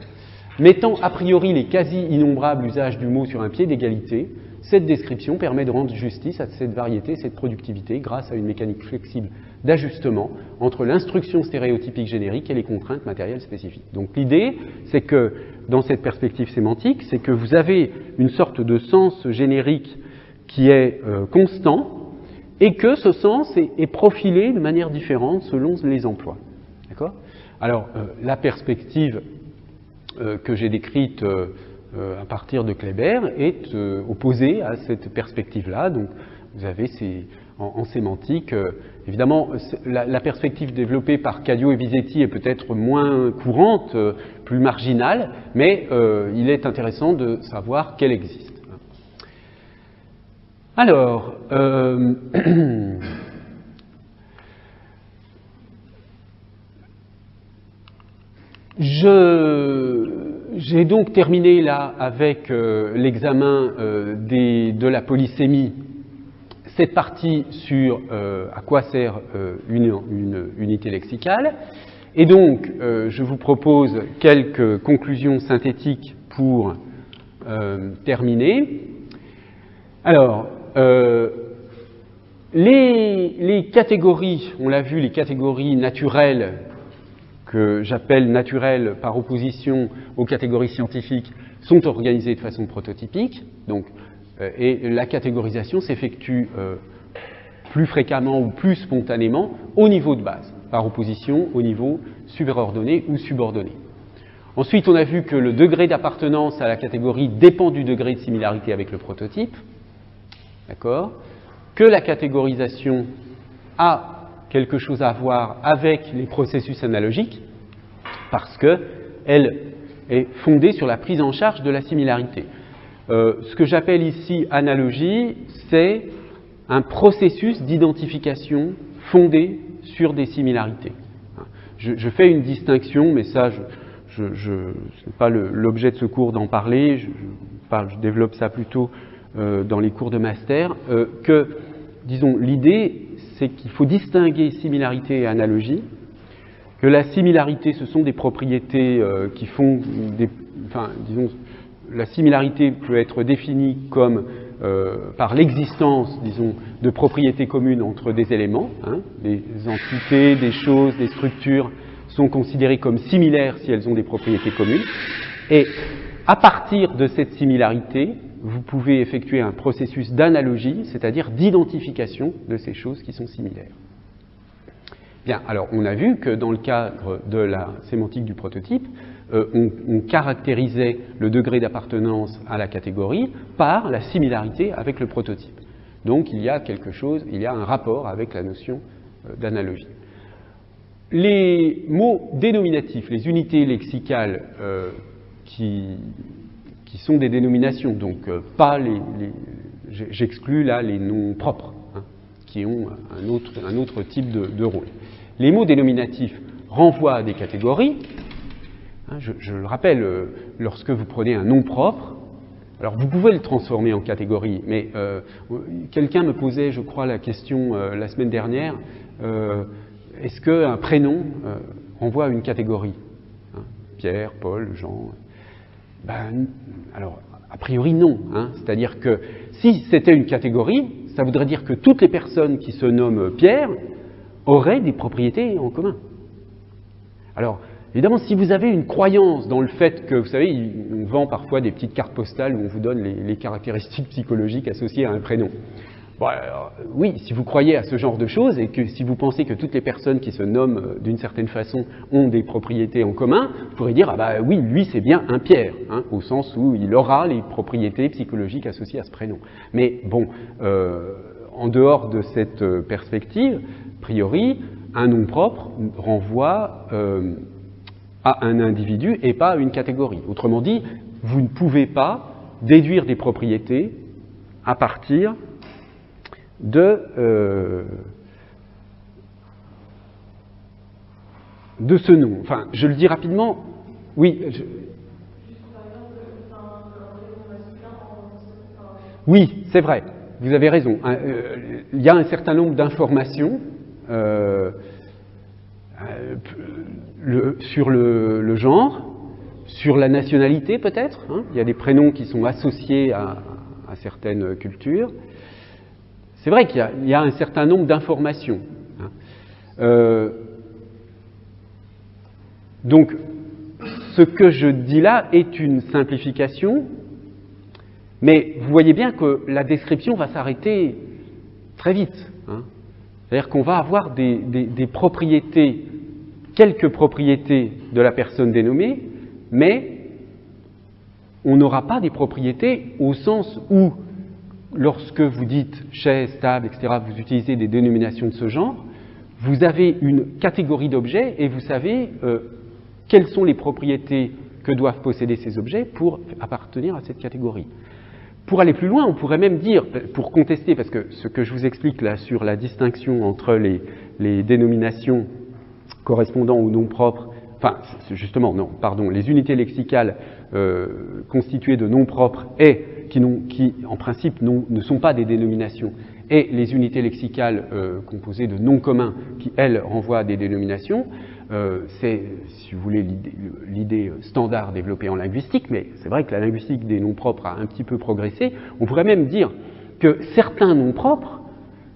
Mettant a priori les quasi-innombrables usages du mot sur un pied d'égalité, cette description permet de rendre justice à cette variété, cette productivité, grâce à une mécanique flexible d'ajustement entre l'instruction stéréotypique générique et les contraintes matérielles spécifiques. Donc l'idée, c'est que dans cette perspective sémantique, c'est que vous avez une sorte de sens générique qui est constant et que ce sens est profilé de manière différente selon les emplois. D'accord ? Alors, la perspective que j'ai décrite à partir de Kléber est opposée à cette perspective-là. Donc, vous avez en sémantique, évidemment, la perspective développée par Cadio et Visetti est peut-être moins courante, plus marginale, mais il est intéressant de savoir qu'elle existe. Alors, j'ai donc terminé là avec l'examen de la polysémie, cette partie sur à quoi sert une unité lexicale. Et donc, je vous propose quelques conclusions synthétiques pour terminer. Alors, les catégories, on l'a vu, les catégories naturelles, que j'appelle naturelles par opposition aux catégories scientifiques, sont organisées de façon prototypique. Donc, et la catégorisation s'effectue plus fréquemment ou plus spontanément au niveau de base, par opposition au niveau superordonné ou subordonné. Ensuite, on a vu que le degré d'appartenance à la catégorie dépend du degré de similarité avec le prototype. D'accord ? Que la catégorisation a quelque chose à voir avec les processus analogiques, parce qu'elle est fondée sur la prise en charge de la similarité. Ce que j'appelle ici analogie, c'est un processus d'identification fondé sur des similarités. Je fais une distinction, mais ça, ce n'est pas l'objet de ce cours d'en parler, je développe ça plutôt dans les cours de master, que, disons, l'idée, c'est qu'il faut distinguer similarité et analogie, que la similarité, ce sont des propriétés qui font disons, la similarité peut être définie comme par l'existence, disons, de propriétés communes entre des éléments, hein, des entités, des choses, des structures sont considérées comme similaires si elles ont des propriétés communes, et à partir de cette similarité, vous pouvez effectuer un processus d'analogie, c'est-à-dire d'identification de ces choses qui sont similaires. Bien, alors on a vu que dans le cadre de la sémantique du prototype, on caractérisait le degré d'appartenance à la catégorie par la similarité avec le prototype. Donc il y a quelque chose, il y a un rapport avec la notion d'analogie. Les mots dénominatifs, les unités lexicales qui sont des dénominations, donc pas j'exclus là les noms propres, hein, qui ont un autre type de rôle. Les mots dénominatifs renvoient à des catégories. Hein, je le rappelle, lorsque vous prenez un nom propre, alors vous pouvez le transformer en catégorie, mais quelqu'un me posait, je crois, la question la semaine dernière, est-ce qu'un prénom renvoie à une catégorie, hein, Pierre, Paul, Jean? Alors, a priori non. Hein, c'est-à-dire que si c'était une catégorie, ça voudrait dire que toutes les personnes qui se nomment Pierre auraient des propriétés en commun. Alors, évidemment, si vous avez une croyance dans le fait que, vous savez, on vend parfois des petites cartes postales où on vous donne les caractéristiques psychologiques associées à un prénom. Bon, alors, oui, si vous croyez à ce genre de choses et que si vous pensez que toutes les personnes qui se nomment d'une certaine façon ont des propriétés en commun, vous pourrez dire, ah bah oui, lui c'est bien un Pierre, hein, au sens où il aura les propriétés psychologiques associées à ce prénom. Mais bon, en dehors de cette perspective, a priori, un nom propre renvoie à un individu et pas à une catégorie. Autrement dit, vous ne pouvez pas déduire des propriétés à partir de ce nom. Enfin, je le dis rapidement, oui. Oui, c'est vrai, vous avez raison. Il y a un certain nombre d'informations sur le genre, sur la nationalité peut-être. Hein. Il y a des prénoms qui sont associés à certaines cultures. C'est vrai qu'il y a un certain nombre d'informations. Hein. Donc, ce que je dis là est une simplification, mais vous voyez bien que la description va s'arrêter très vite. Hein. C'est-à-dire qu'on va avoir des propriétés, quelques propriétés de la personne dénommée, mais on n'aura pas des propriétés au sens où, lorsque vous dites chaise, table, etc., vous utilisez des dénominations de ce genre, vous avez une catégorie d'objets et vous savez quelles sont les propriétés que doivent posséder ces objets pour appartenir à cette catégorie. Pour aller plus loin, on pourrait même dire, pour contester, parce que ce que je vous explique là sur la distinction entre les dénominations correspondant aux noms propres, enfin, justement, non, pardon, les unités lexicales constituées de noms propres et qui en principe ne sont pas des dénominations, et les unités lexicales composées de noms communs qui, elles, renvoient à des dénominations, c'est, si vous voulez, l'idée standard développée en linguistique, mais c'est vrai que la linguistique des noms propres a un petit peu progressé. On pourrait même dire que certains noms propres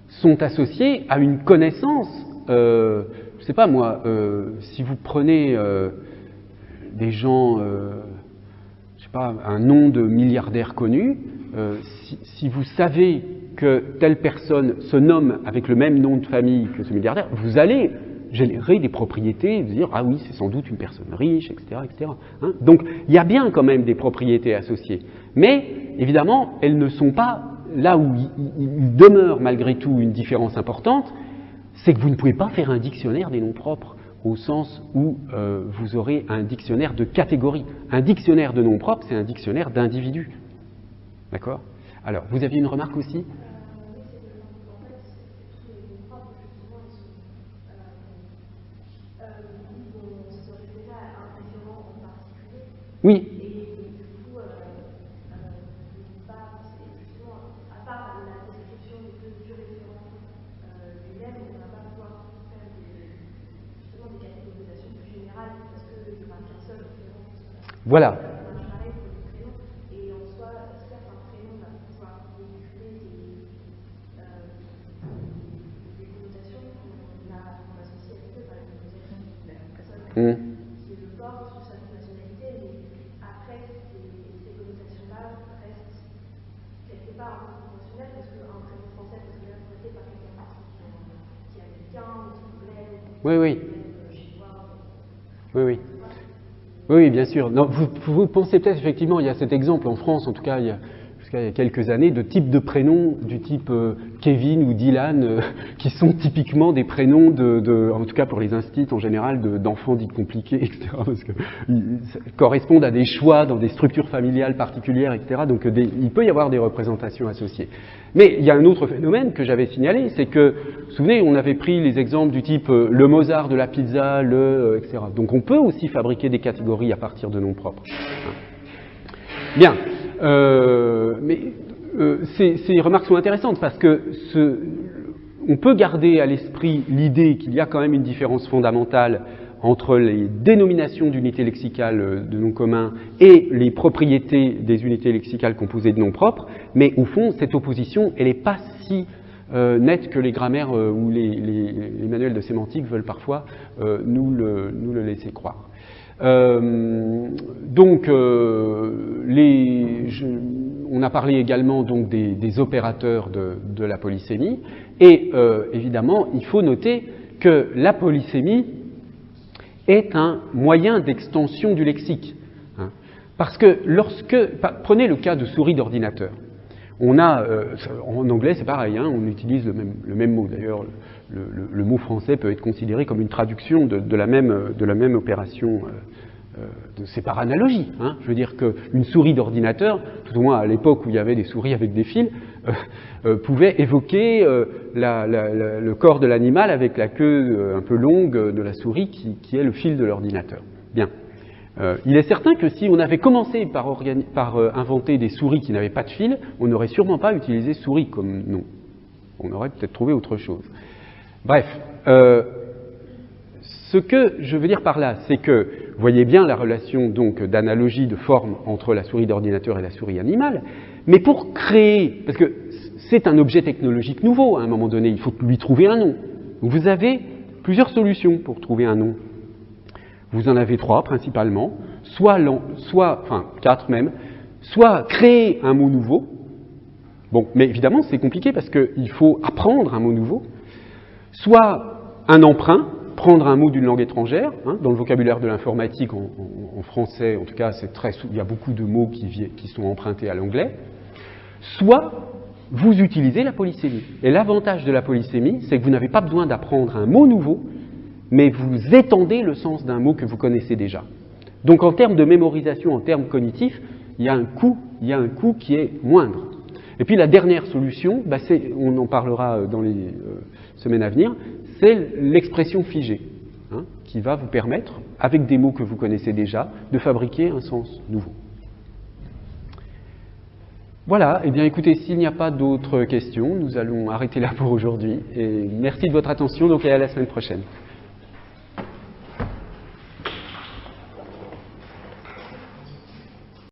sont associés à une connaissance, je ne sais pas moi, si vous prenez des gens, je sais pas, un nom de milliardaire connu, si vous savez que telle personne se nomme avec le même nom de famille que ce milliardaire, vous allez générer des propriétés, vous dire ah oui, c'est sans doute une personne riche, etc. etc. Hein. Donc il y a bien quand même des propriétés associées. Mais évidemment, elles ne sont pas là où il demeure malgré tout une différence importante, c'est que vous ne pouvez pas faire un dictionnaire des noms propres au sens où vous aurez un dictionnaire de catégories. Un dictionnaire de noms propres, c'est un dictionnaire d'individus. D'accord ? Alors, vous aviez une remarque aussi ? Oui. Et du coup, à part la description du référent lui-même, on ne va pas pouvoir faire justement des catégorisations plus générales parce qu'il n'y aura qu'un seul référent. Voilà. Et en soi, certes, un prénom va pouvoir véhiculer des connotations qu'on associe avec eux, par exemple, la personne qui le porte sous sa nationalité, mais après, ces connotations-là restent quelque part proportionnelles parce qu'un prénom français peut être interprété par quelqu'un qui est américain ou qui est anglais, chinois. Oui. Oui, bien sûr. Non, vous pensez peut-être, effectivement, il y a cet exemple en France, en tout cas, jusqu'à il y a quelques années, de types de prénoms du type Kevin ou Dylan, qui sont typiquement des prénoms en tout cas pour les instits en général, d'enfants dits compliqués, etc. Parce que correspondent à des choix dans des structures familiales particulières, etc. Donc il peut y avoir des représentations associées. Mais il y a un autre phénomène que j'avais signalé, c'est que, vous vous souvenez, on avait pris les exemples du type le Mozart de la pizza, etc. Donc on peut aussi fabriquer des catégories à partir de noms propres. Bien, ces remarques sont intéressantes parce que on peut garder à l'esprit l'idée qu'il y a quand même une différence fondamentale entre les dénominations d'unités lexicales de noms communs et les propriétés des unités lexicales composées de noms propres, mais au fond, cette opposition, elle n'est pas si nette que les grammaires ou les manuels de sémantique veulent parfois nous le laisser croire. On a parlé également donc des opérateurs de la polysémie, et évidemment, il faut noter que la polysémie est un moyen d'extension du lexique. Hein, parce que prenez le cas de souris d'ordinateur. On a, en anglais c'est pareil, hein, on utilise le même mot. D'ailleurs, le mot français peut être considéré comme une traduction de la même opération. C'est par analogie. Hein. Je veux dire qu'une souris d'ordinateur, tout au moins à l'époque où il y avait des souris avec des fils, pouvait évoquer le corps de l'animal avec la queue un peu longue de la souris qui est le fil de l'ordinateur. Bien. Il est certain que si on avait commencé par inventer des souris qui n'avaient pas de fil, on n'aurait sûrement pas utilisé souris comme nom. On aurait peut-être trouvé autre chose. Bref, ce que je veux dire par là, c'est que vous voyez bien la relation donc d'analogie de forme entre la souris d'ordinateur et la souris animale, mais pour créer, parce que c'est un objet technologique nouveau à un moment donné, il faut lui trouver un nom. Vous avez plusieurs solutions pour trouver un nom. Vous en avez 3 principalement, enfin 4 même, soit créer un mot nouveau. Bon, mais évidemment c'est compliqué parce qu'il faut apprendre un mot nouveau, soit un emprunt, prendre un mot d'une langue étrangère. Hein, dans le vocabulaire de l'informatique, en français, en tout cas, il y a beaucoup de mots qui sont empruntés à l'anglais. Soit vous utilisez la polysémie. Et l'avantage de la polysémie, c'est que vous n'avez pas besoin d'apprendre un mot nouveau, mais vous étendez le sens d'un mot que vous connaissez déjà. Donc en termes de mémorisation, en termes cognitifs, il y a un coût qui est moindre. Et puis la dernière solution, on en parlera dans les semaines à venir, c'est l'expression figée, hein, qui va vous permettre, avec des mots que vous connaissez déjà, de fabriquer un sens nouveau. Voilà, eh bien écoutez, s'il n'y a pas d'autres questions, nous allons arrêter là pour aujourd'hui. Et merci de votre attention, donc et à la semaine prochaine.